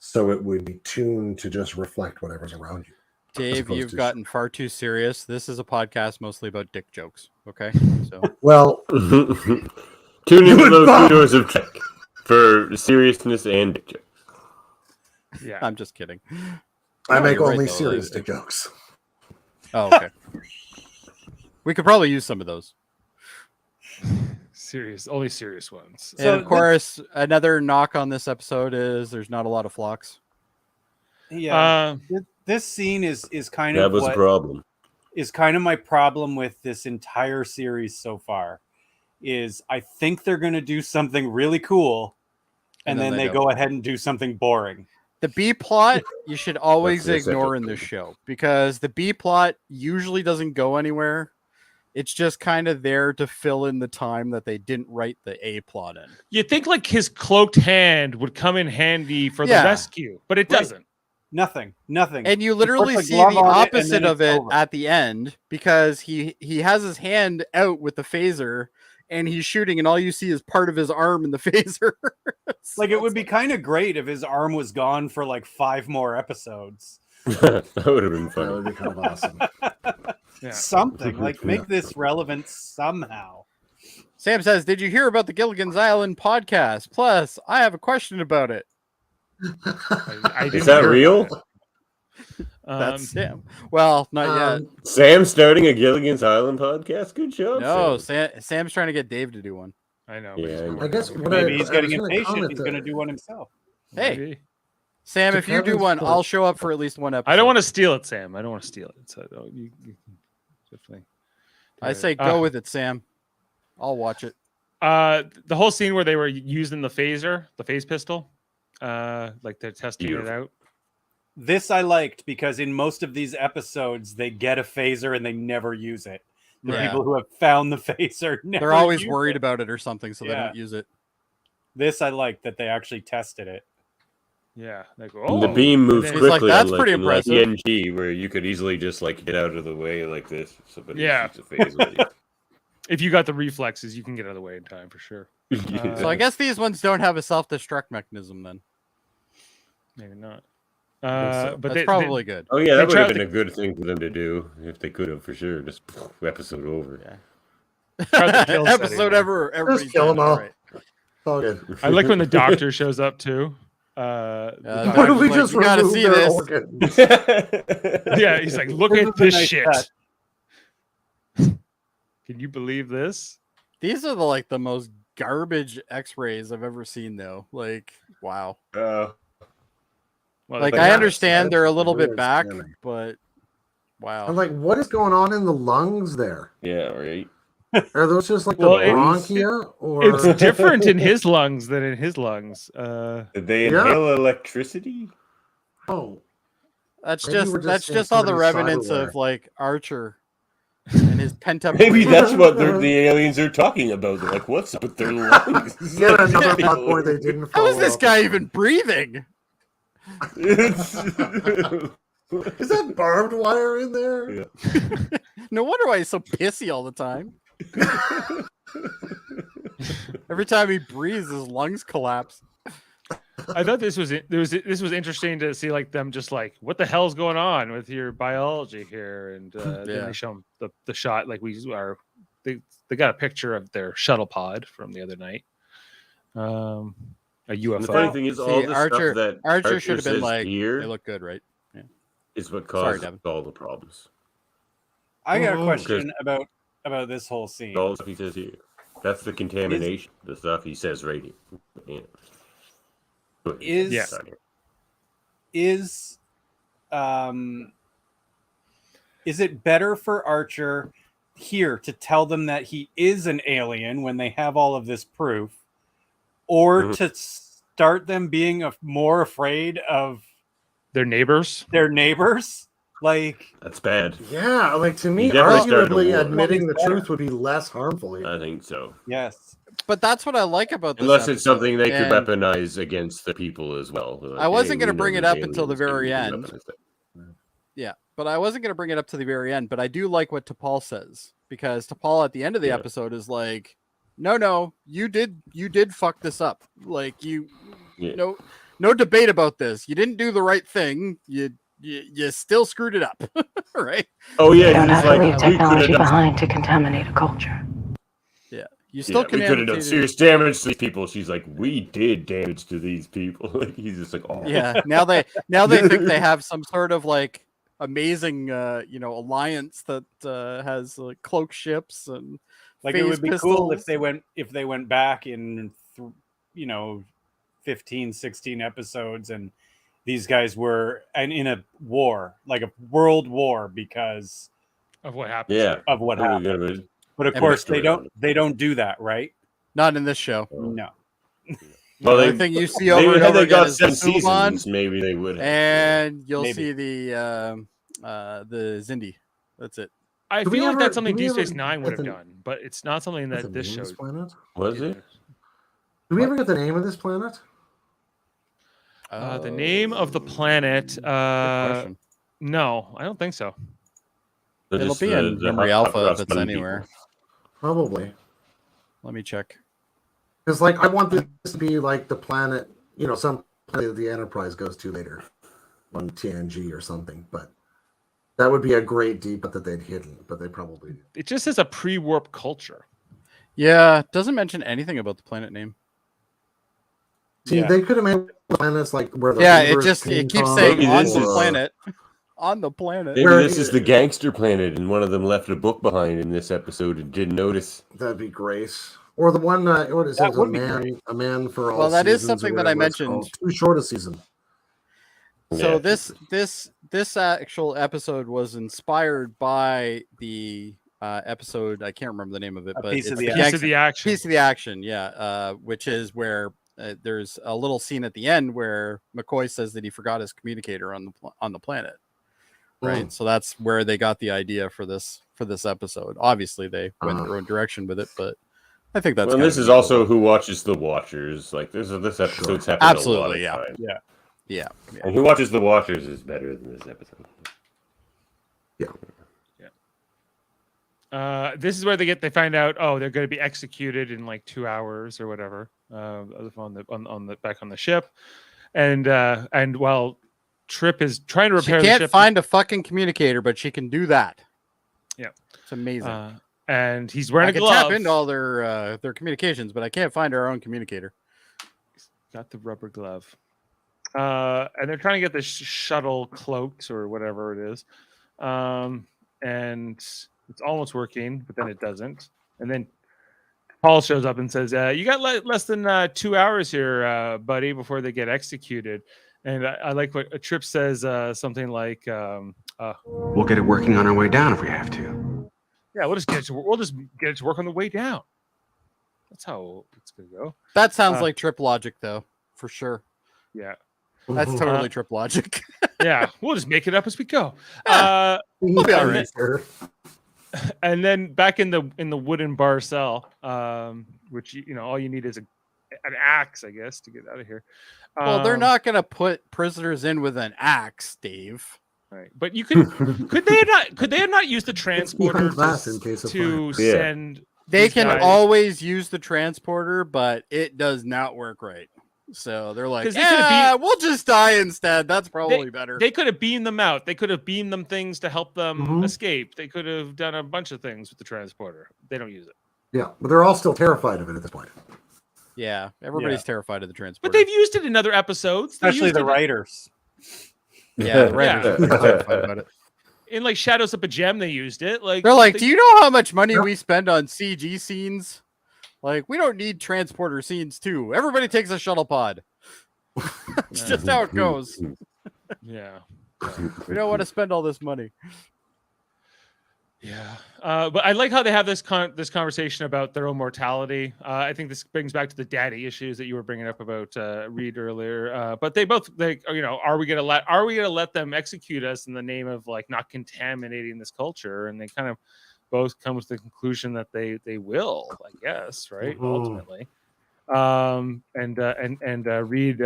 so it would be tuned to just reflect whatever's around you. Dave, opposed you've to- gotten far too serious. This is a podcast mostly about dick jokes. Okay, so Well, Tune into those Locutor's of Trek for seriousness and dick jokes. Yeah. I'm just kidding. I No, make you're right, only though. serious dick jokes. Oh, okay. We could probably use some of those. Only serious ones. And of course, another knock on this episode is there's not a lot of flocks. Yeah, this scene is kind That of was what a problem. is kind of my problem with this entire series so far. Is I think they're going to do something really cool, and then they go ahead and do something boring. The B plot you should always That's ignore in this show because the B plot usually doesn't go anywhere. It's just kind of there to fill in the time that they didn't write the A plot in. You think like his cloaked hand would come in handy for the rescue, but it doesn't. Nothing. And you literally puts a see glove the on it, and opposite then of it's it over. at the end because he has his hand out with the phaser and he's shooting and all you see is part of his arm in the phaser. Like it would be kind of great if his arm was gone for like 5 more episodes. That would have been That funny. would be kind of awesome. Yeah. Something like make this relevant somehow. Sam says, "Did you hear about the Gilligan's Island podcast? Plus, I have a question about it." I Is didn't that hear real? about it. That's Sam. Well, not yet. Sam starting a Gilligan's Island podcast? Good job. No, Sam. Sam's trying to get Dave to do one. I know. Yeah, but he's I guess what Maybe I- he's I getting was gonna impatient. comment He's that- going to do one himself. Hey, Maybe. Sam, To if you do Kevin's one, point- I'll show up for at least one episode. I don't want to steal it, Sam. I don't want to steal it. So you can definitely. I say go with it, Sam. I'll watch it. The whole scene where they were using the phaser, the phase pistol, like they're testing it out. This I liked because in most of these episodes, they get a phaser and they never use it. The Yeah. people who have found the phaser never They're always use worried it. about it or something, so they Yeah. don't use it. This I liked that they actually tested it. Yeah, they go. And the "Oh," beam and moves then- He's like, quickly. "That's unlike pretty in, impressive." TNG, where you could easily just like get out of the way like this. Somebody Yeah. shoots a phase with you. If you got the reflexes, you can get out of the way in time for sure. So I guess these ones don't have a self-destruct mechanism then. Maybe not. So But that's probably good. Oh yeah, They that would have tried been a good thing for them to do if they could have for sure. Just episode over. Yeah. tried to kill Episode Seti. everybody's kill 'em dead, all. right. It's all good. I like when the doctor shows up too. Why doctor's don't we like, just "You gotta remove see their this." organs? Yeah, he's like, look This at is a this nice shit. touch. Can you believe this? These are the most garbage X-rays I've ever seen, though. Like, wow. Well, Like, But I yeah, understand they're a that's little bit weird back, scanning. but wow. I'm like, what is going on in the lungs there? Yeah, right. Are those just like Well, the it's- bronchia? Or it's different in his lungs than in his lungs. Did they Yeah. inhale electricity? Oh, That's maybe we're that's in just all the somebody's remnants of cyberware. like Archer and his pent up. Maybe that's what the aliens are talking about. They're like, what's up with their lungs? Yet another plot point they didn't How is follow this up guy on. even breathing? Is that barbed wire in there? Yeah. No wonder why he's so pissy all the time. Every time he breathes, his lungs collapse. I thought this was interesting to see like them just like what the hell's going on with your biology here, and then they show them the shot like they got a picture of their shuttle pod from the other night. A UFO. The funny thing is, all the stuff that Archer should have been like, here they look good, right? Yeah. Is what caused all the problems. I got a question about this whole scene. All the stuff he says here. That's the contamination. The stuff he says right here. Yeah. Is it better for Archer here to tell them that he is an alien when they have all of this proof, or to start them being more afraid of their neighbors? Like, that's bad. Yeah, like to me, arguably admitting the truth would be less harmful here. I think so. Yes. But that's what I like about this. Unless it's something they could weaponize against the people as well. Like, I wasn't going to bring it up until the very end. Yeah, but I wasn't going to bring it up to the very end. But I do like what T'Pol says, because T'Pol at the end of the episode is like, "No, you did fuck this up. Like no debate about this. You didn't do the right thing. You still screwed it up, right?" Oh yeah, you don't have to leave technology behind to contaminate a culture. Yeah, you still we could have done serious damage to these people. She's like, we did damage to these people. Like, he's just like, oh yeah. Now they think they have some sort of like amazing alliance that has cloak ships and like, it would be cool if they went back in 15, 16 episodes and these guys were in a war, like a world war, because of what happened. Yeah, of what happened. But of course they don't do that, right? Not in this show. No. Well, the thing you see over and over again is the seasons, maybe they would have. And you'll see the Zindi. That's it. I feel like that's something Deep Space Nine would have done, but it's not something that this show. Was it? Did we ever get the name of this planet? The name of the planet? No, I don't think so. It'll be in Memory Alpha if it's anywhere. Probably. Let me check. Because, like, I want this to be like the planet, some planet that the Enterprise goes to later on TNG or something. But that would be a great deep cut that they'd hidden, but they probably. It just has a pre-warp culture. Yeah, it doesn't mention anything about the planet name. See, they could have made planets like where the it keeps saying on the planet. On the planet. Maybe this is the gangster planet, and one of them left a book behind in this episode and didn't notice. That'd be great. Or the one, what is it? A man for all. Well, that is something that I mentioned. Too short a season. So this actual episode was inspired by the episode. I can't remember the name of it, but Piece of the Action. Piece of the Action, yeah. Which is where there's a little scene at the end where McCoy says that he forgot his communicator on the planet. Right, so that's where they got the idea for this episode. Obviously, they went their own direction with it, but I think that's. Well, this is also Who Watches the Watchers. Like this episode's happened absolutely, a lot of yeah. Yeah. And Who Watches the Watchers is better than this episode. Yeah. This is where they find out. Oh, they're going to be executed in like 2 hours or whatever. On the back on the ship, and while Trip is trying to repair the ship. She can't find a fucking communicator, but she can do that. Yeah, it's amazing. And he's wearing a glove. I can tap into all their communications, but I can't find our own communicator. He's got the rubber glove. And they're trying to get this shuttle cloaked or whatever it is. And it's almost working, but then it doesn't. And then Paul shows up and says, "You got less than 2 hours here, buddy, before they get executed." And I like what Trip says, something like, "We'll get it working on our way down if we have to." Yeah, we'll just get it to work on the way down. That's how it's gonna go. That sounds like Trip logic, though, for sure. Yeah, that's totally Trip logic. Yeah, we'll just make it up as we go. We'll be all right. And then back in the wooden bar cell, which all you need is an axe, I guess, to get out of here. Well, they're not going to put prisoners in with an axe, Dave. Right. But you could they have not used the transporter glass in case of to fire. Yeah. send They these can guys- always use the transporter, but it does not work right. So they're like, 'Cause they could've yeah, we'll just die instead. That's probably better. They could have beamed them out. They could have beamed them things to help them Mhm. escape. They could have done a bunch of things with the transporter. They don't use it. Yeah, but they're all still terrified of it at this point. Yeah, everybody's terrified of the transporter. But they've used it in other episodes. They Especially used the it writers. Yeah, the writers are pretty terrified about it. in like Shadows of a Gem. They used it. Like They're like, they- do you know how much money Yep. we spend on CG scenes? Like, we don't need transporter scenes too. Everybody takes a shuttle pod. It's just how it goes. Yeah. We don't want to spend all this money. Yeah, but I like how they have this conversation about their own mortality. I think this brings back to the daddy issues that you were bringing up about Reed earlier. But they are we gonna let them execute us in the name of like not contaminating this culture? And they kind of both come to the conclusion that they will, I guess, right? Mhm. Ultimately. Reed,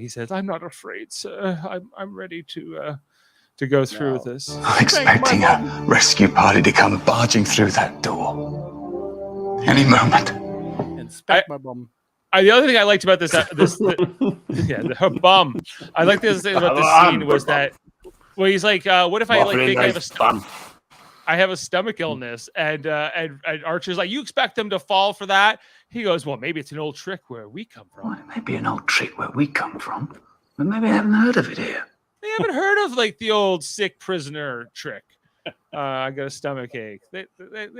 he says, "I'm not afraid, sir. I'm ready to go through with this." I'm expecting a rescue party to come barging through that door. Any moment. Inspect my bum. The other thing I liked about her bum. I like this thing about this scene was that he's like, "What if I think I have a stomach illness?" And Archer's like, "You expect them to fall for that?" He goes, "Well, maybe it's an old trick where we come from." Well, it may be an old trick where we come from, but maybe I haven't heard of it here. They haven't heard of like the old sick prisoner trick. I got a stomach ache. They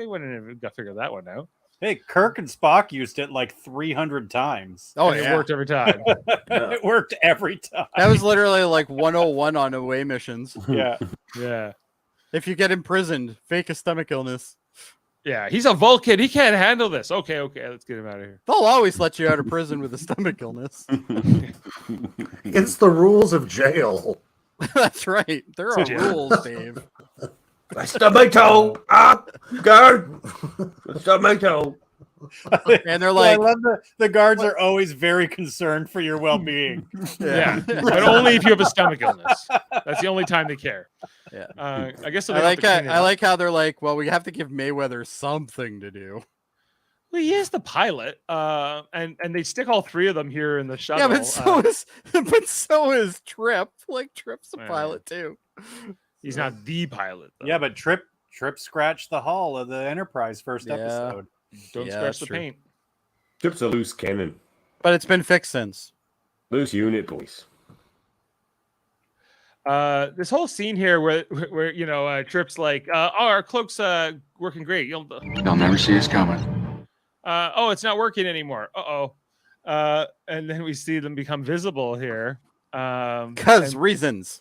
wouldn't have got figured that one out. Hey, Kirk and Spock used it like 300 times. Oh, And yeah. it worked every time. It worked every time. That was literally like 101 on away missions. Yeah. Yeah. If you get imprisoned, fake a stomach illness. Yeah, he's a Vulcan. He can't handle this. Okay, let's get him out of here. They'll always let you out of prison with a stomach illness. It's the rules of jail. That's right. There are Yeah. rules, Dave. I stubbed my toe. Guard. I stubbed my toe. And they're I like, love the guards are always very concerned for your well-being. Yeah, but only if you have a stomach illness. That's the only time they care. Yeah. I guess so I they don't have to clean it I up. like how they're like, well, we have to give Mayweather something to do. Well, he is the pilot, and they stick all three of them here in the shuttle. Yeah, but so is Trip. Like Trip's a Yeah. pilot too. He's not the pilot. Though. Yeah, but Trip scratched the hull of the Enterprise first Yeah. episode. Don't Yeah, scratch that's the true. paint. Chip's a loose cannon. But it's been fixed since. Loose unit, boys. This whole scene here where Trip's like, our cloak's working great. You'll never see us coming. it's not working anymore. And then we see them become visible here. Because reasons.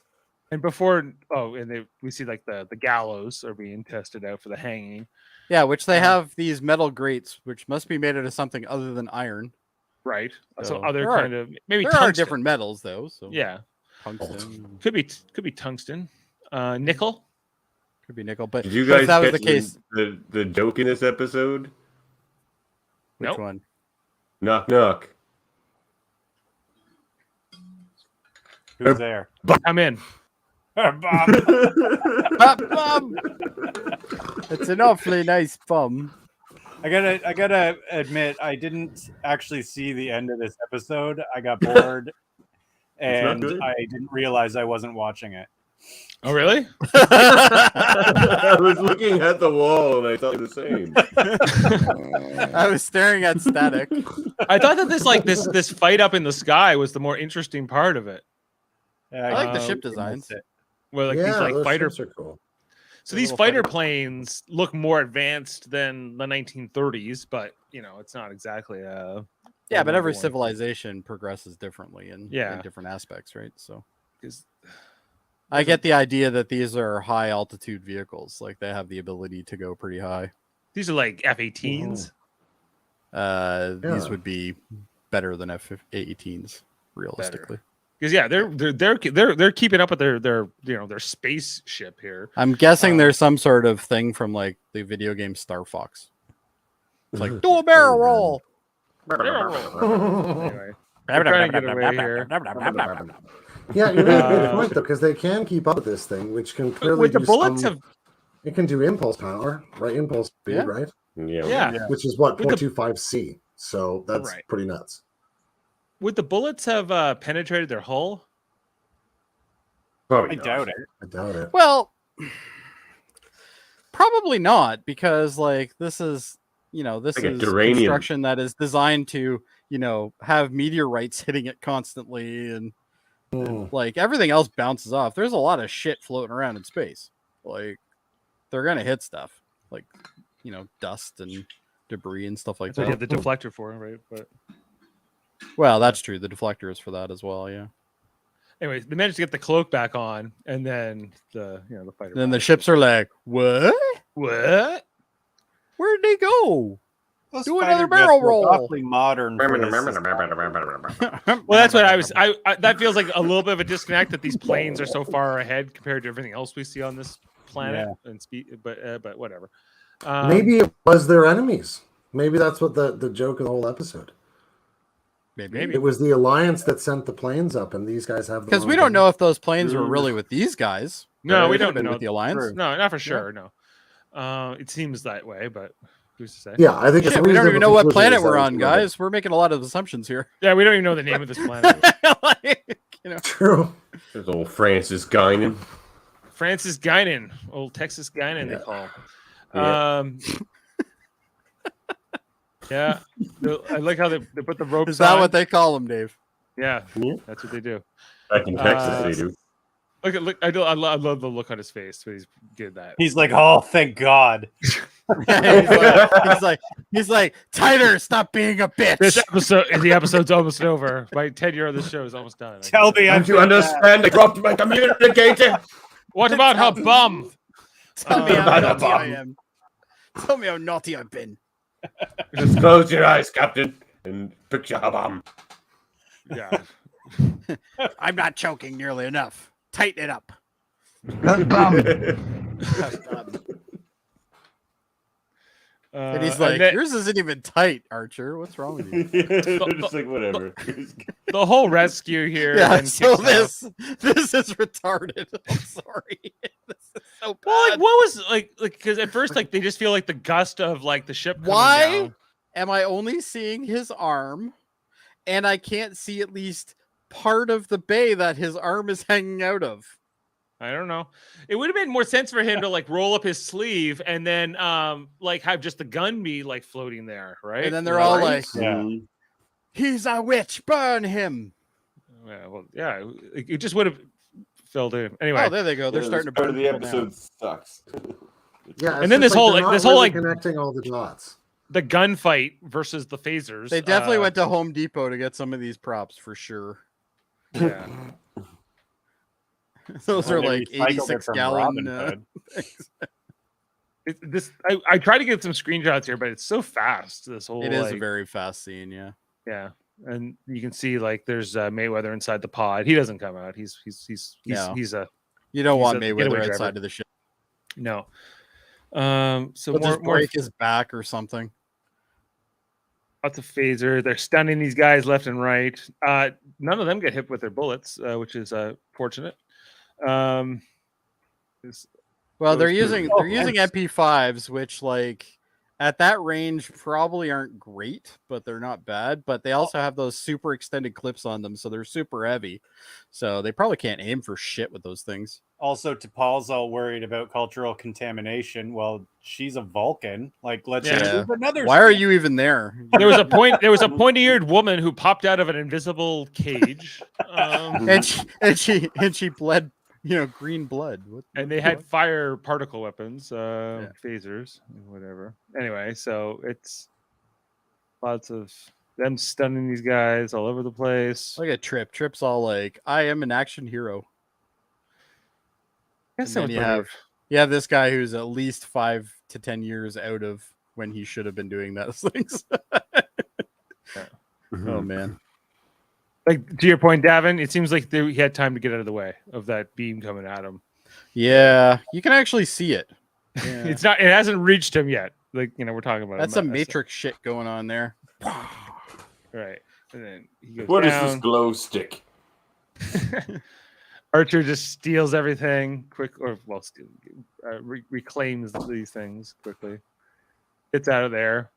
And before, we see like the gallows are being tested out for the hanging. Yeah, which they have these metal grates, which must be made out of something other than iron. Right. So So other there are- kind of maybe There tungsten. are different metals though. So Yeah, tungsten could be tungsten, nickel. could be nickel. But Did you but guys if that was catch the case, the joke in this episode? which Nope. one? Knock, knock. Who's there? I'm in. Bob. Bum. It's an awfully nice bum. I gotta admit, I didn't actually see the end of this episode. I got bored, and good. I didn't realize I wasn't watching it. Oh, really? I was looking at the wall and I thought the same. I was staring at static. I thought that this fight up in the sky was the more interesting part of it. Yeah, I like the uh, ship designs. Where like yeah, these like those fighter ships are cool. So these little fighter fighter- planes look more advanced than the 1930s, but it's not exactly Yeah, but every one. civilization progresses differently in Yeah. different aspects, right? So 'Cause I get the idea that these are high altitude vehicles, like they have the ability to go pretty high. these are like F-18s. These Yeah. would be better than F-18s, realistically. Because they're keeping up with their spaceship here. I'm guessing there's some sort of thing from like the video game Star Fox. It's like do a barrel roll. Anyway, we're trying to get away here. Yeah, you make a good point though, because they can keep up with this thing, which can clearly With the do bullets some. have It can do impulse power, right? Impulse speed, Yeah. right? yeah. Which is what With the- 0.25C. So that's Right. pretty nuts. Would the bullets have penetrated their hull? Probably I not. doubt it. I doubt it. Well, probably not, because like this is this Like a is duranium. construction that is designed to have meteorites hitting it constantly, and like everything else bounces off. There's a lot of shit floating around in space. Like they're gonna hit stuff like dust and debris and stuff like That's what you that. have the deflector for, right? But Well, that's true. The deflector is for that as well. Yeah. anyways, they managed to get the cloak back on, and then the fighter. Then the ships are like, what? What? Where'd they go? Those Do fighter another jets barrel look roll. Awfully modern. For this. Well, that's what I was. I that feels like a little bit of a disconnect that these planes are so far ahead compared to everything else we see on this planet and speed. But whatever. Maybe it was their enemies. Maybe that's what the joke of the whole episode. Maybe. It was the Alliance that sent the planes up, and these guys have. Because we don't know if those planes were really with these guys. No, we They could don't have been know. with the Alliance. True. No, not for sure. No. It seems that way, but who's to say? Yeah, I think it's Shit, we don't even know what reasonable planet conclusion we're that on, was guys. We're making a lot of assumptions here. Yeah, we don't even know the name of this planet. Like, True. There's old Francis Guinan. Francis Guinan, old Texas Guinan, they call him. Yeah, I like how they put the ropes. Is that on. what they call them, Dave? Yeah, that's what they do. Back in Texas, they do. Look! I love the look on his face when he's did that. He's like, oh, thank God. he's like, Tighter, stop being a bitch. The episode's almost over. My tenure on the show is almost done. Tell me, Don't you understand? I dropped my communicator. What about her bum? Tell me how naughty I am. Tell me how naughty I've been. Just close your eyes, Captain, and picture her bum. Yeah. I'm not choking nearly enough. Tighten it up. And he's like, yours isn't even tight, Archer. What's wrong with you? Just like whatever. The whole rescue here. Yeah, and so kicks out. this is retarded. I'm sorry. This is so bad. Well, like, what was like because at first like they just feel like the gust of like the ship. Coming Why down. am I only seeing his arm, and I can't see at least part of the bay that his arm is hanging out of? I don't know. It would have made more sense for him to like roll up his sleeve and then like have just the gun be like floating there, right? And then they're all like, Yeah. "He's a witch, burn him!" Yeah, well, yeah, it just would have filled in anyway. Oh, there they go. They're starting to part burn of the people down. episode sucks. Yeah, And then this whole connecting all the dots. The gunfight versus the phasers. They definitely went to Home Depot to get some of these props for sure. Yeah. Those are like Recycled it 86 from gallon. Robin Hood. I try to get some screenshots here, but it's so fast. This whole It is like, a very fast scene, yeah. yeah, and you can see like there's Mayweather inside the pod. He doesn't come out. He's No. he's a You don't He's want a Mayweather getaway outside driver. of the ship. no. So He'll more just break his back or something. lots of phaser. They're stunning these guys left and right. None of them get hit with their bullets, which is fortunate. Well, That they're was using Oh, they're using nice. MP5s, which like at that range probably aren't great, but they're not bad. But they also have those super extended clips on them, so they're super heavy. So they probably can't aim for shit with those things. Also, T'Pol's all worried about cultural contamination. Well, she's a Vulcan. Like, let's Yeah. use another. Why are ship. you even there? There was a pointy-eared woman who popped out of an invisible cage. and she bled, green blood. And they had fire particle weapons, phasers, whatever. Anyway, so it's lots of them stunning these guys all over the place. Look at Trip. Trip's all like, "I am an action hero." I And guess then that you was have this guy who's at least 5 to 10 years out of when he should have been doing those things. Oh man. like to your point, Davan. It seems like he had time to get out of the way of that beam coming at him. Yeah, you can actually see it. Yeah. It hasn't reached him yet. Like we're talking about. That's some Matrix shit going on there. right? And then he goes What is down. this glow stick? Archer just steals everything reclaims these things quickly. Gets out of there.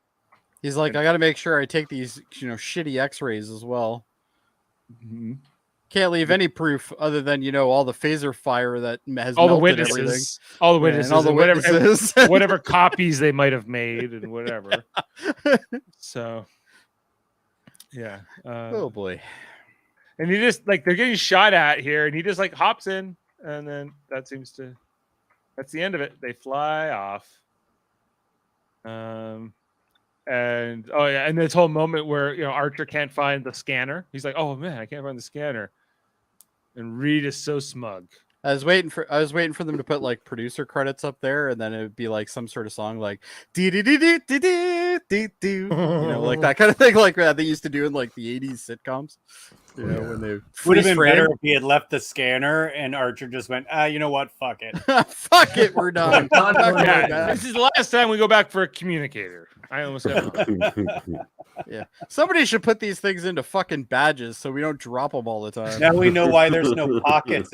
He's like, I got to make sure I take these, shitty X-rays as well. Mm-hmm. Can't leave any proof other than all the phaser fire that has all the melted witnesses, everything. all the witnesses, all the witnesses. whatever copies they might have made, and whatever. So, yeah. Oh boy. And he just they're getting shot at here, and he just hops in, and then that's the end of it. They fly off. And this whole moment where Archer can't find the scanner. He's like, "Oh man, I can't find the scanner." And Reed is so smug. I was waiting for them to put producer credits up there, and then it would be some sort of song like dee dee dee dee dee dee dee dee, that kind of thing, like that they used to do in the 80s sitcoms. When they would have been better if he had left the scanner and Archer just went, you know what, fuck it. Fuck it, we're done. This is the last time we go back for a communicator. I almost got Yeah, somebody should put these things into fucking badges so we don't drop them all the time. Now we know why there's no pockets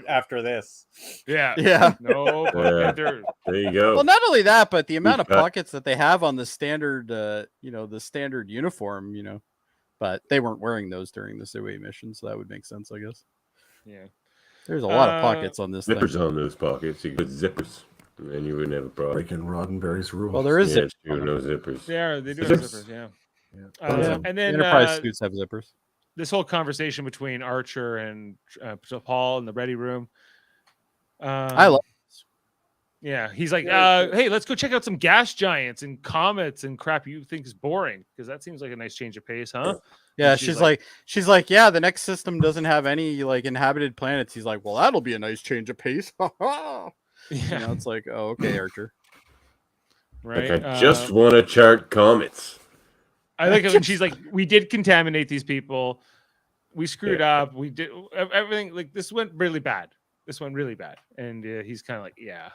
after this. Yeah. No. There you go. Well, not only that, but the amount of pockets that they have on the standard, the standard uniform, but they weren't wearing those during the away mission, so that would make sense, I guess. Yeah. There's a lot of pockets on this zippers thing. on those pockets. You could put zippers, and then you wouldn't have a problem. Breaking Roddenberry's rules. Well, there is zippers. No zippers. Yeah, they do have zippers. Yeah. And then Enterprise suits have zippers. This whole conversation between Archer and Paul in the ready room. I love this. Yeah, he's like, hey, let's go check out some gas giants and comets and crap you think is boring, because that seems like a nice change of pace, huh? Yeah, she's like, yeah, the next system doesn't have any inhabited planets. He's like, well, that'll be a nice change of pace. Yeah, it's like, oh, okay, Archer. Right. I just want to chart comets. I like it when she's like, we did contaminate these people. We screwed up. We did everything. This went really bad. And he's kind of like, yeah.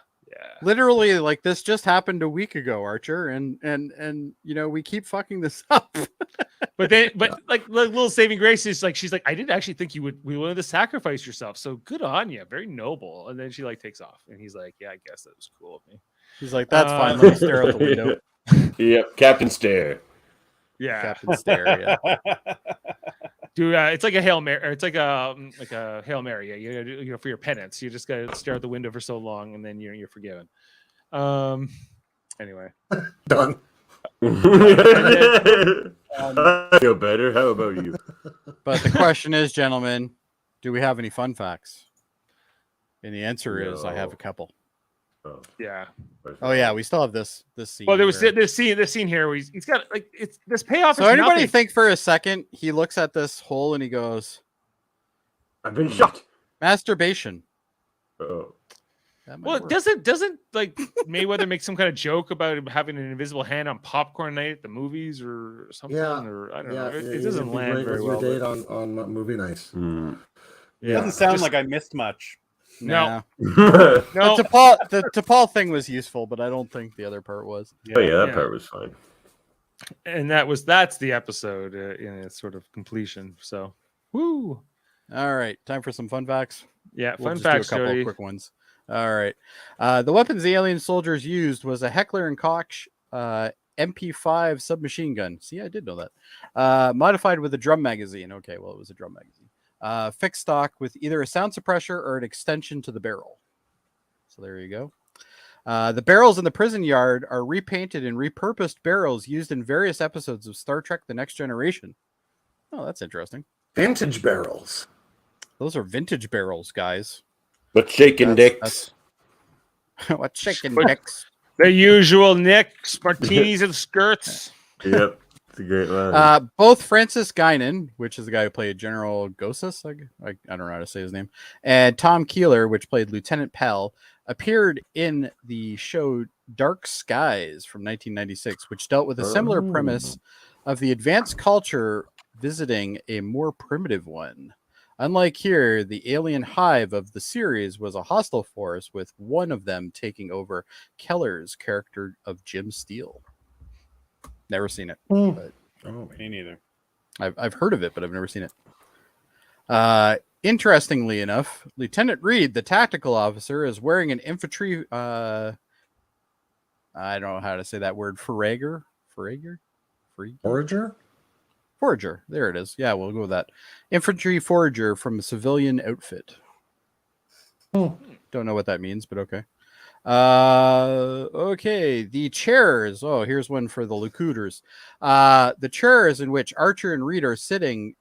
Literally, this just happened a week ago, Archer, and we keep fucking this up. but little saving grace is she's like, I didn't actually think you would be willing to sacrifice yourself. So good on you, very noble. And then she takes off, and he's like, yeah, I guess that was cool of me. He's like, that's fine. Let me stare out the window. Yep, Captain Stare. Yeah, Captain Stare. Yeah. Dude, it's like a Hail Mary. Or it's like a Hail Mary. Yeah, you for your penance, you just gotta stare out the window for so long, and then you're forgiven. Anyway, done. I feel better. How about you? But the question is, gentlemen, do we have any fun facts? And the answer is, I have a couple. Oh. Yeah. Oh yeah, we still have this scene. Well, there was this scene here where he's got it's this payoff. So anybody think for a second he looks at this hole and he goes, "I've been shot." Masturbation. Oh. Well, doesn't Mayweather make some kind of joke about having an invisible hand on popcorn night at the movies or something? Yeah. Or I don't know. It doesn't land very well. Your date on movie nights. Yeah. It doesn't sound like I missed much. No. No. The T'Pol thing was useful, but I don't think the other part was. That part was fine. And that's the episode in its sort of completion. So, woo! All right, time for some fun facts. Yeah, we'll fun facts. Do a couple Jody. Of quick ones. All right. The weapons the alien soldiers used was a Heckler and Koch MP5 submachine gun. See, I did know that. Modified with a drum magazine. Okay, well, it was a drum magazine. Fixed stock with either a sound suppressor or an extension to the barrel. So there you go. The barrels in the prison yard are repainted and repurposed barrels used in various episodes of Star Trek The Next Generation. Oh, that's interesting. Vintage barrels. Those are vintage barrels, guys. But shaking dicks. What's shaking dicks? The usual Nicks, martinis and skirts. Yep. A great line. Both Francis Guinan, which is the guy who played General Gossis, I don't know how to say his name, and Tom Keeler, which played Lieutenant Pell, appeared in the show Dark Skies from 1996, which dealt with a similar premise of the advanced culture visiting a more primitive one. Unlike here, the alien hive of the series was a hostile force, with one of them taking over Keller's character of Jim Steele. Never seen it. But me neither. I've heard of it, but I've never seen it. Interestingly enough, Lieutenant Reed, the tactical officer, is wearing an infantry. I don't know how to say that word. Forager. Forager? Forager. There it is. Yeah, we'll go with that. Infantry forager from a civilian outfit. Don't know what that means, but okay. Okay. The chairs. Oh, here's one for the Lucuters. The chairs in which Archer and Reed are sitting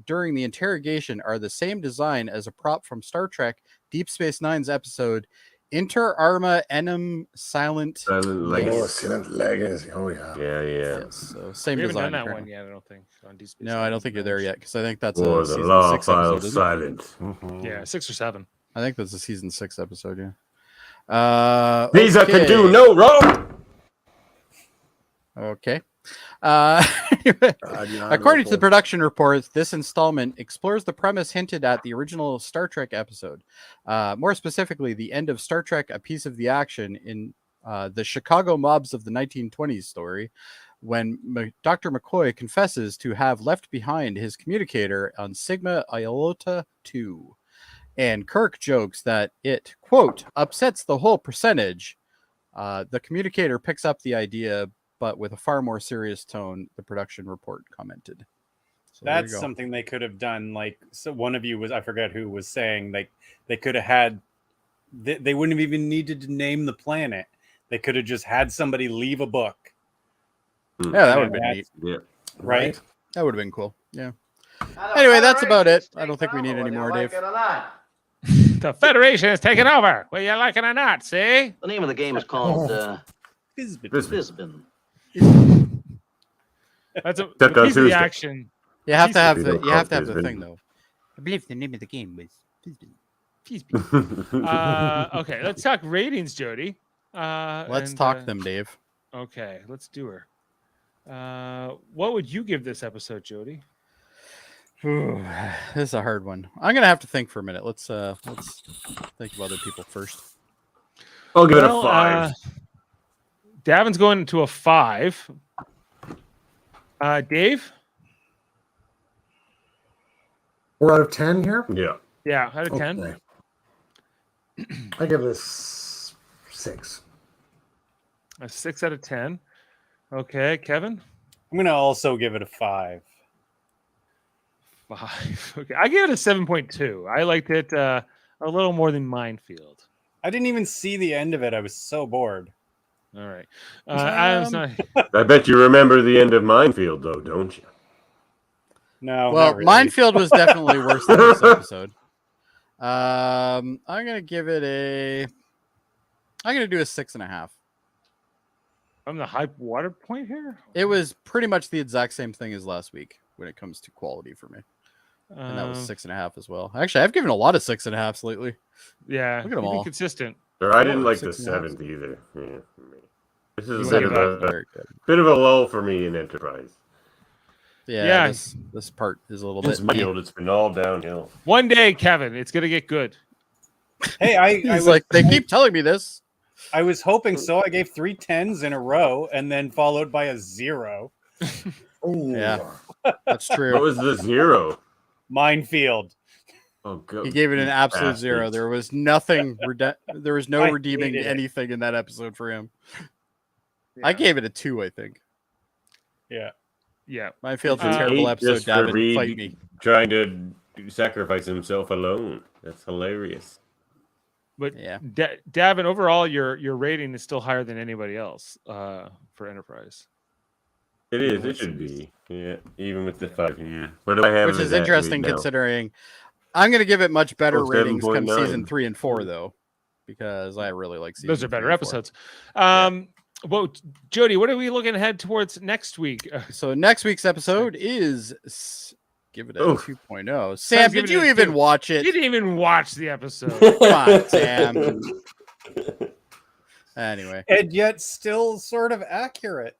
during the interrogation are the same design as a prop from Star Trek Deep Space Nine's episode Inter Arma Enim Silent Legacy. Oh, Silent Legacy. Oh, yeah. Yeah. Yes, so same We haven't design. done that apparently. one yet, I don't think. On Deep Space No, I don't think you're there yet because I think that's Or a the season law 6 file episode. Isn't it? silent. Yeah, 6 or 7. I think that's a season 6 episode. Yeah. Visa can do no wrong. Okay. According to the production report, this installment explores the premise hinted at the original Star Trek episode. More specifically, the end of Star Trek: A Piece of the Action in the Chicago Mobs of the 1920s story, when Dr. McCoy confesses to have left behind his communicator on Sigma Iota 2. And Kirk jokes that it, quote, upsets the whole percentage. The communicator picks up the idea, but with a far more serious tone, the production report commented. So that's something they could have done. Like, so one of you was, I forget who was saying, like, they could have had, they wouldn't have even needed to name the planet. They could have just had somebody leave a book. Yeah, that would have been neat. Yeah. Right? That would have been cool. Yeah. Anyway, that's about it. I don't think we need any more, Dave. The Federation has taken over, whether you like it or not, see? The name of the game is called Fizbin. That's a Except on piece of the Tuesday. action. You have to have People the call it the Fizbin. thing though. I believe the name of the game was Fizbin. Okay, let's talk ratings, Jody. Let's talk them, Dave. Okay, let's do her. What would you give this episode, Jody? Ooh, this is a hard one. I'm gonna have to think for a minute. Let's think of other people first. I'll give it a 5. Davin's going to a 5. Dave? We're out of 10 here? Yeah. Yeah, out of 10. Okay. I give this 6. A 6 out of 10. Okay, Kevin? I'm going to also give it a 5. 5. Okay, I give it a 7.2. I liked it a little more than Minefield. I didn't even see the end of it. I was so bored. All right. Adam's not... I bet you remember the end of Minefield, though, don't you? No. Well, not really. Minefield was definitely worse than this episode. I'm gonna give it a. I'm gonna do a 6.5. I'm the high water point here. It was pretty much the exact same thing as last week when it comes to quality for me, and that was 6.5 as well. Actually, I've given a lot of 6.5s lately. Yeah, Look at them you've been all. consistent. Or I didn't like the 6.5. 7th either. Yeah, for me. This is You a bit like of Very good. bit of a lull for me in Enterprise. Yeah, Yeah. This part is a little Since bit. Minefield, it's been all downhill. One day, Kevin, it's gonna get good. Hey, I He's was, like, they keep telling me this. I was hoping so. I gave 3 10s in a row and then followed by a 0. Ooh. Yeah. That's What true. was the 0? Minefield. Oh, God. He gave it an absolute 0. Bastards. There was nothing. There was no I redeeming hated it. anything in that episode for him. I gave it a 2. I think. Yeah. Yeah. Minefield's a It's an terrible 8 episode. just for David, Reed fight me. trying to sacrifice himself alone. That's hilarious. But Yeah. Davin, overall, your rating is still higher than anybody else for Enterprise. It is. It should be. Yeah, even with the 5. Yeah. What do I have? Which as is that interesting read now? considering I'm going to give it much better Oh, ratings come 7.9. season 3 and 4 though, because I really like season. Those are 3 better and 4. episodes. Well, Jody, what are we looking ahead towards next week? So next week's episode is give it a Oof. 2.0. Sam, give did it you a even 2. watch You it? didn't even watch the episode. Come on, Sam. Anyway, And yet still sort of accurate.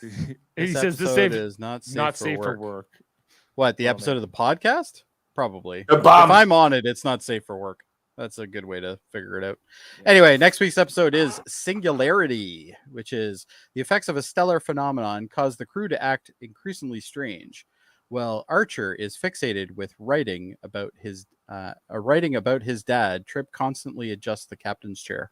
He this says the episode same is not safe, for work. What, the Oh, episode of the podcast? Probably. A If bomb. I'm on it, it's not safe for work. That's a good way to figure it out. Anyway, next week's episode is Singularity, which is the effects of a stellar phenomenon cause the crew to act increasingly strange. Well, Archer is fixated with writing about his dad. Trip constantly adjusts the captain's chair.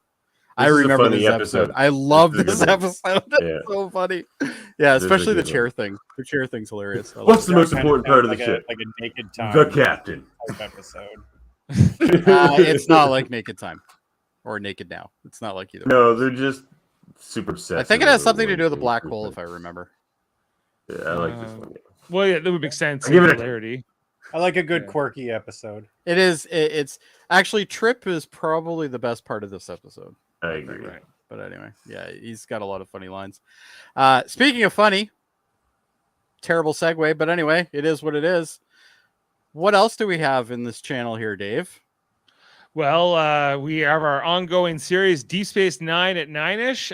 I This is a remember funny this episode. episode. I love This is this a good one. episode. Yeah. It's so funny. Yeah, This is a especially the good chair one. thing. The chair thing's hilarious. I love What's it. the most Kind important part of the sounds ship? like a naked time The captain. type episode. It's not like Naked Time or Naked Now. It's not like either. No, they're just super obsessed. I think it has something to do with the black hole, if I remember. Yeah, I like this one. Well, yeah, that would make sense. I give it a- Singularity. I like a good quirky episode. It is. It's actually Trip is probably the best part of this episode. I agree. Right. But anyway, yeah, he's got a lot of funny lines. Speaking of funny, terrible segue, but anyway, it is what it is. What else do we have in this channel here, Dave? Well, we have our ongoing series, Deep Space Nine at 9-ish,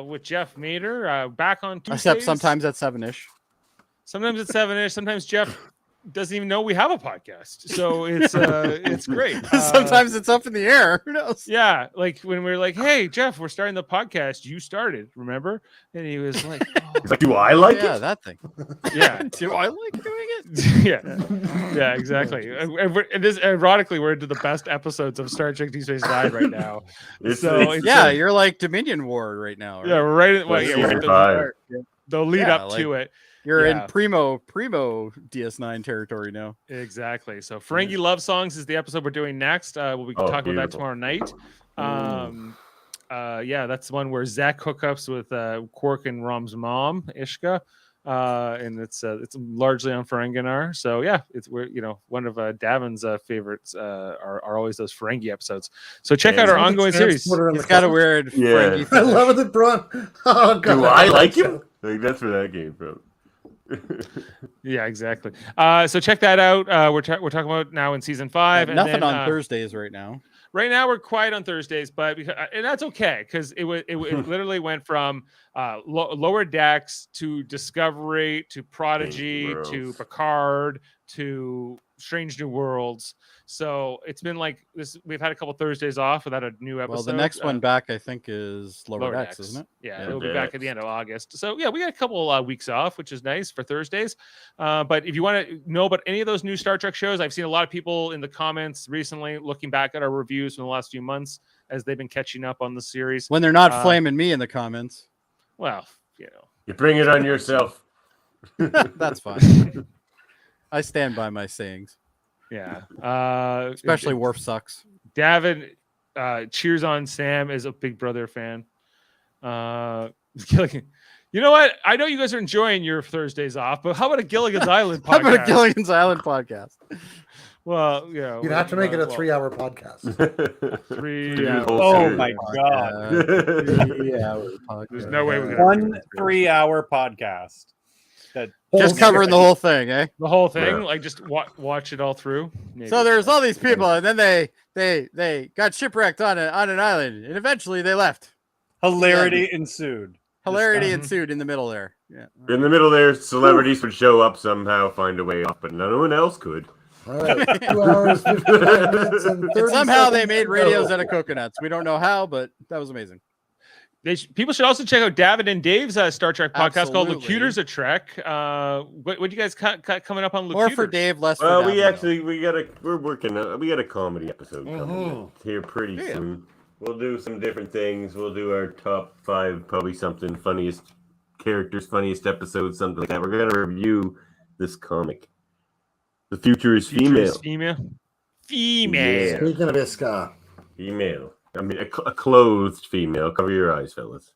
with Jeff Mader, back on Tuesdays. Except sometimes at 7-ish. Sometimes at 7-ish. Sometimes Jeff doesn't even know we have a podcast, so it's great. Sometimes it's up in the air. Who knows? Yeah, like when we're like, "Hey, Jeff, we're starting the podcast. You started, remember?" And he was like, He's like, do I like Yeah, it? that thing. "Yeah, Do I like doing it? yeah, exactly." And this, ironically, we're into the best episodes of Star Trek: Deep Space Nine right now. Yeah, you're like Dominion War right now. Right? Yeah, we're right at Like yeah, season we're the, 5. the lead Yeah, up like- to it. You're Yeah. in primo DS9 territory now. Exactly. So Ferengi Love Songs is the episode we're doing next. We'll be talking about that beautiful. tomorrow night. Yeah, that's the one where Zach hookups with Quark and Rom's mom, Ishka. And it's largely on Ferenginar. So yeah, we're one of Davan's favorites are always those Ferengi episodes. So check out our ongoing series. He's got a weird Yeah. Ferengi I fetish. love it that Braun. Oh god, Do I like him? Like, that's where that came from. Yeah, exactly. So check that out. We're talking about now in season 5. And Nothing then, on Thursdays right now. Right now we're quiet on Thursdays, but and that's okay because it literally went from Lower Decks to Discovery to Prodigy Worlds. to Picard to Strange New Worlds. So it's been like this. We've had a couple Thursdays off without a new episode. Well, the next one back, I think, is Lower Decks, isn't it? Yeah, Yeah, it'll be back at the Decks. end of August. So yeah, we got a couple weeks off, which is nice for Thursdays. But if you want to know about any of those new Star Trek shows, I've seen a lot of people in the comments recently looking back at our reviews from the last few months as they've been catching up on the series. When they're not flaming me in the comments. Well, You bring it on yourself. That's fine. I stand by my sayings. yeah. Especially Worf sucks. Davan cheers on Sam as a Big Brother fan. Gilligan, you know what? I know you guys are enjoying your Thursdays off, but how about a Gilligan's Island podcast? How about a Gilligan's Island podcast? Well, You'd have to make it a 3-hour podcast. 3 hours. Oh my god. There's no way we're gonna One 3-hour podcast. That Just covering the whole thing, eh? the whole thing, Yeah. like just watch it all through. Maybe. So there's all these people, and then they got shipwrecked on an island, and eventually they left. hilarity ensued. Hilarity Mhm. ensued in the middle there. Yeah. In the middle there, celebrities would show up somehow, find a way off, but no one else could. All right, 2 hours, 55 minutes, and 30 And somehow they seconds made to radios go. out of coconuts. We don't know how, but that was amazing. People should also check out David and Dave's Star Trek podcast called Absolutely. Locutors of Trek. What do you guys got coming up on More Locutors? for Dave, less for Well, David. we got a comedy episode coming here pretty Yeah. soon. We'll do some different things. We'll do our top 5, probably something funniest characters, funniest episodes, something like that. We're gonna review this comic. The future is female. Female. Yeah. Speaking of Iska, Female. I mean, a clothed female. Cover your eyes, fellas.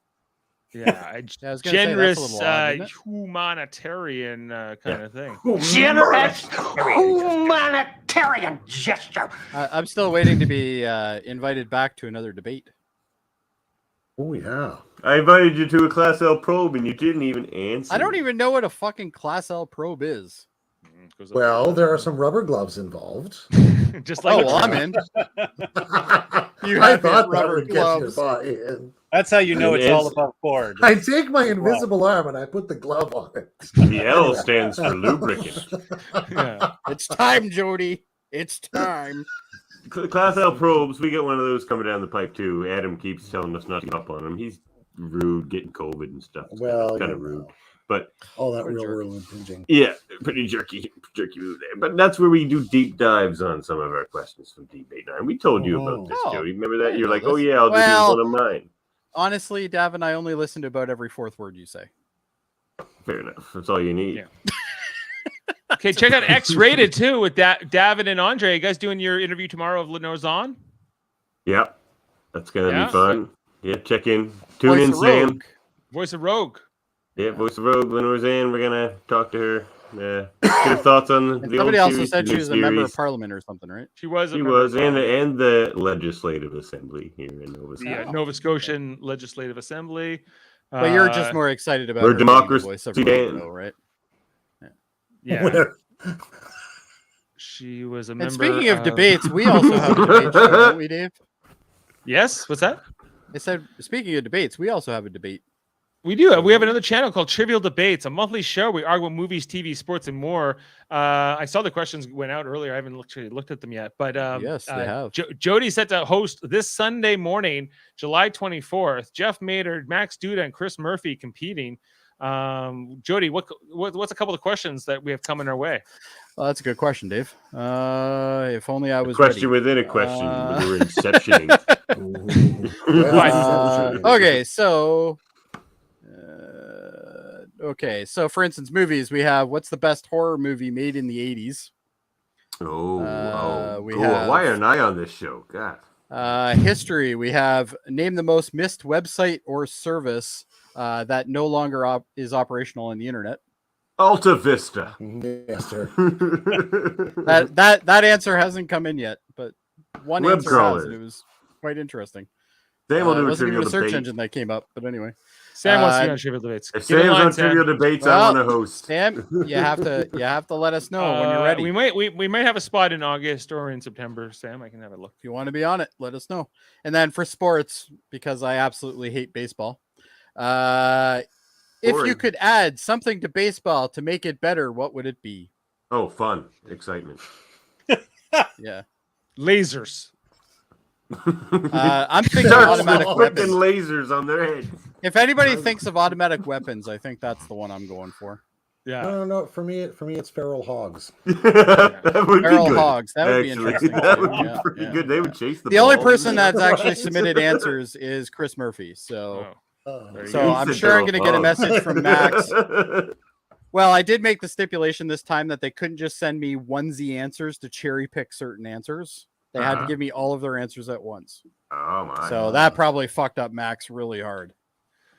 Yeah, Yeah, I was gonna say, that's a generous, little odd, isn't it? humanitarian kind of thing. Generous humanitarian gesture. I'm still waiting to be invited back to another debate. oh yeah, I invited you to a Class L probe and you didn't even answer. I don't even know what a fucking Class L probe is. well, there are some rubber gloves involved. Just like Oh, well, I'm in. You I have thought that rubber would get gloves. you buy-in. That's how you know it's It all is. above board. I take my invisible arm and I put the glove on it. The L stands for lubricant. Yeah. It's time, Jody. It's time. Class L probes, we get one of those coming down the pipe too. Adam keeps telling us not to get up on him. He's rude, getting COVID and stuff. Well, kind you of rude. know. But that real world impinging. yeah, pretty jerky move there. But that's where we do deep dives on some of our questions from Debate 9. We told you about this, Oh, Jody. Remember that? I You're know like, this. oh yeah, I'll just use one of mine. Honestly, Davan, I only listen to about every fourth word you say. Fair enough. That's all you need. Yeah. Okay, check out X-Rated too with David and Andre. You guys doing your interview tomorrow of Lenore's on? Yep. That's gonna be fun. Yeah, check in. Tune Voice in, of Sam. Rogue. Voice of Rogue. Yeah, Voice of Rogue. Lenore's in. We're gonna talk to her. Get her thoughts on And the somebody old also series, said the she new was a member of series. Parliament or something, right? She was. She was, and the Legislative Assembly here in Nova Scotia. Yeah, Nova Scotian Legislative Assembly. But you're just more excited about we're her being the democracy voice of Dan. Rogue, though, right? Yeah. She was a member. And speaking of debates, we also have a debate show, don't we, Dave? Yes. What's that? I said, speaking of debates, we also have a debate. We do. We have another channel called Trivial Debates, a monthly show. We argue about movies, TV, sports, and more. I saw the questions went out earlier. I haven't looked at them yet. But yes, they have. Jody's set to host this Sunday morning, July 24th. Jeff Maynard, Max Duda, and Chris Murphy competing. Jody, what's a couple of questions that we have coming our way? Well, that's a good question, Dave. If only I was question ready. within a question. When you were inceptioning. Okay, so for instance, movies. We have what's the best horror movie made in the 80s? We have, why aren't I on this show? God. History. We have name the most missed website or service that no longer is operational on the internet. Alta Vista. Yes, sir. That answer hasn't come in yet, but one Web answer crawler. has, and it was quite interesting. Sam will It do a wasn't even trivial a search debate. engine that came up, but anyway. Sam wants to be on Trivial Debates. If Get in Sam's line, on Sam. Trivial Debates, I Well, want to host. Sam, you have to let us know when you're ready. We might have a spot in August or in September. Sam, I can have a look. If you want to be on it, let us know. And then for sports, because I absolutely hate baseball, if you Boring. could add something to baseball to make it better, what would it be? Oh, fun. Excitement. Yeah. Lasers. I'm thinking Sharks automatic with weapons. freaking lasers on their heads. If anybody thinks of automatic weapons, I think that's the one I'm going for. Yeah. No. For me, it's feral hogs. That would Feral be good. hogs. That would be actually. interesting. That would be Yeah, pretty yeah, good. They yeah. would chase the The only ball. person that's actually Right. submitted answers is Chris Murphy. So, There you so go. I'm He said sure I'm going to get a feral message from Max. hogs. Well, I did make the stipulation this time that they couldn't just send me onesie answers to cherry pick certain answers. They had to give me all of their answers at once. Oh my. So that probably fucked up Max really hard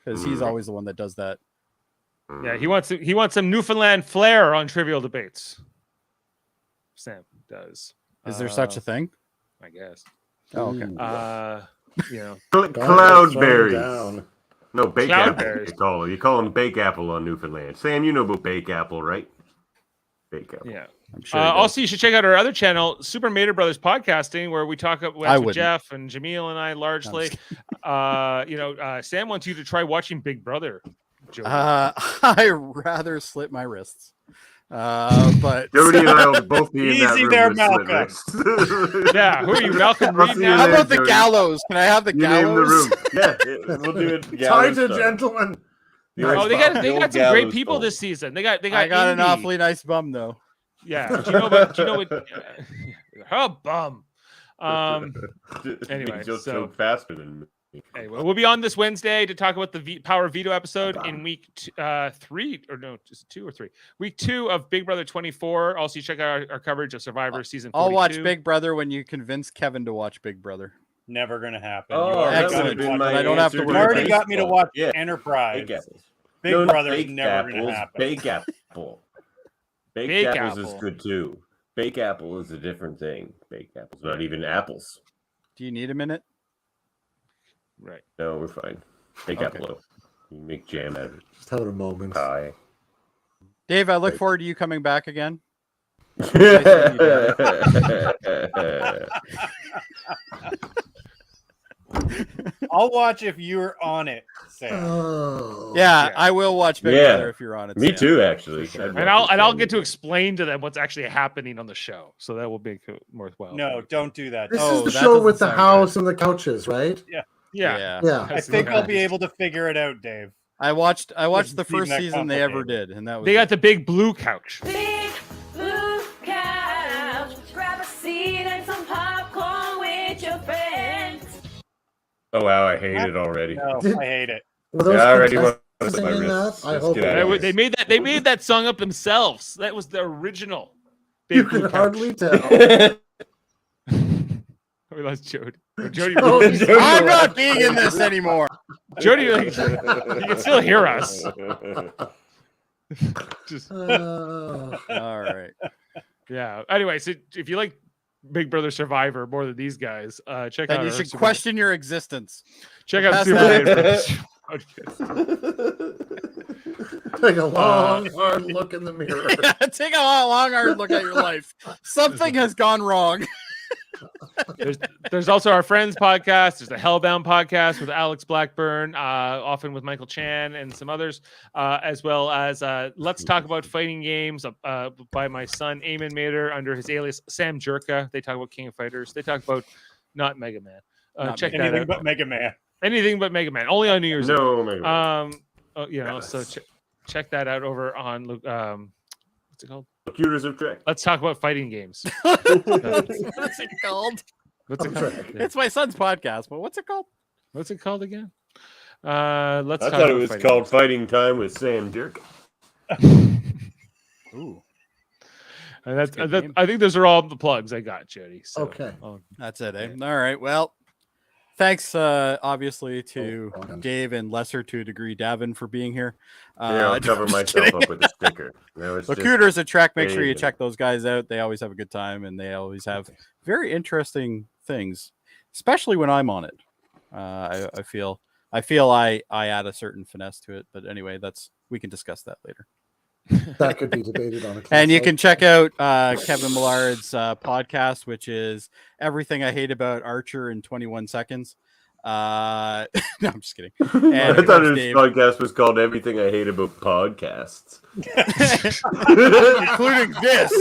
because he's always the one that does that. Yeah, he wants some Newfoundland flair on Trivial Debates. Sam does. Is there such a thing? I guess. Oh, okay. You know, Cloudberries. Down. No, bake apple. Cloudberries. You call them bake apple on Newfoundland. Sam, you know about bake apple, right? Bake apple. yeah. I'm sure. he does. Also, you should check out our other channel, Super Mater Brothers Podcasting, where we talk with wouldn't. Jeff and Jaemeel and I largely. Sam wants you to try watching Big Brother. Jody. I rather slit my wrists. But Jody and I will both be in that Easy room there, with Malcolm. slit wrists. Yeah, who are you, Malcolm I'll Reed see you now? how there, about the Jody. gallows? Can I have the You name the gallows? room. Yeah, we'll do it. Tied to gentlemen. Oh, they got some great people this season. They got I got an Indy. awfully nice bum though. Yeah. Do you know what? Her bum. Anyway, just so faster than me. anyway, we'll be on this Wednesday to talk about the Power Veto episode in week 3, or no, just 2 or 3. Week 2 of Big Brother 24. Also, you check out our coverage of Survivor season 42. I'll watch Big Brother when you convince Kevin to watch Big Brother. Never gonna happen. Oh, You already that excellent. would have been got my me I don't have to answer worry You already about got me to watch Yeah. Enterprise. Bake apples. Big No, Brother's baked never apples. gonna happen. Bake apple. Baked Bake apples is apple. good too. Bake apple is a different thing. Baked apples, not even apples. Do you need a minute? Right. No, we're fine. Bake Okay. apple. You make jam out of it. Just having a moment. Pie. Dave, I look forward to you coming back again. I'll watch if you're on it, Sam. Oh. Yeah, I will watch Big Yeah. Brother if you're on it. Me Sam. too, actually. For sure. I'd And watch I'll it. get to explain to them what's actually happening on the show, so that will be worthwhile. No, don't do that. This Oh, is the that show doesn't with the sound house and the couches, right? Yeah. Yeah. I think I'll be able to figure it out, Dave. I watched the Doesn't seem first that season they ever complicated. did, and that was They got the big blue couch. Big blue couch. Grab a seat and some popcorn with your friends. Oh wow, I hate it already. No, I hate it. Were those Yeah, I already contestants want to singing my that? wrists. I Let's hope get it out of was. here. They made that song up themselves. That was the original. You Big Blue can Couch. hardly tell. We lost Jody. Jody, I'm not being in this anymore. Jody, like, you can still hear us. Just All right. yeah. Anyway, so if you like Big Brother Survivor more than these guys, check Then out. you our should Super- question your existence. Check out Pass Super that. Take a long, hard look in the mirror. Take a long, hard look at your life. Something has gone wrong. There's also our Friends podcast. There's the Hellbound podcast with Alex Blackburn, often with Michael Chan and some others, as well as Let's Talk About Fighting Games by my son Eamon Mater under his alias Sam Jerka. They talk about King of Fighters. They talk about not Mega Man. Not Check that Anything out. but Mega Man. Anything but Mega Man. Only on New Year's Eve. No, maybe. So check that out over on what's it called? Computers of Trek. Let's talk about fighting games. What's it called? What's it called? Yeah. It's my son's podcast, but what's it called? What's it called again? Let's. I talk thought it about was fighting called games. Fighting Time with Sam Jerk. Ooh, And that's, That's a good that, name. I think those are all the plugs I got, Jody. So, Okay. that's it. Eh? All right. Well, thanks, obviously, to Oh, Dave and lesser to a degree, Davan, for being here. Yeah, I'll cover just myself kidding. up with a sticker. No, it's just- Locutor's a Trek. Make sure you Dave. check those guys out. They always have a good time, and they always have very interesting things, especially when I'm on it. I feel I add a certain finesse to it, but anyway, we can discuss that later. That could be debated on a class And you site. can check out Kevin Millard's podcast, which is Everything I Hate About Archer in 21 Seconds. No, I'm just kidding. And I of thought course, his Dave, podcast was called Everything I Hate About Podcasts. including this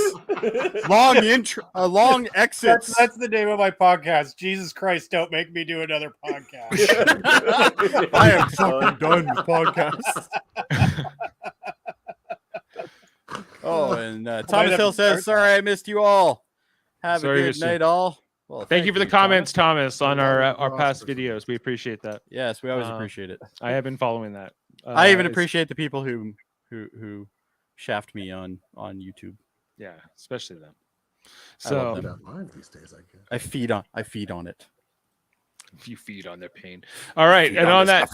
long exits. That's the name of my podcast. Jesus Christ, don't make me do another podcast. I am fucking done with podcasts. Oh, and Thomas Hill says, "Sorry, I missed you all. Have Sorry, a good missed you. night, all." Well, Thank you for the Thomas. comments, Thomas, on our past Awesome. videos. We appreciate that. Yes, we always appreciate it. I have been following that. I even it's- appreciate the people who shaft me on YouTube. Yeah, especially them. I love So I don't mind these days, I guess. I feed on it. if you feed on their pain. All right, and on that,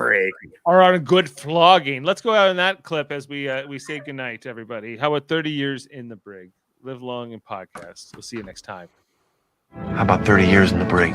or on a good flogging. Let's go out on that clip as we say goodnight to everybody. How about 30 years in the brig? Live long and podcast. We'll see you next time. How about 30 years in the brig?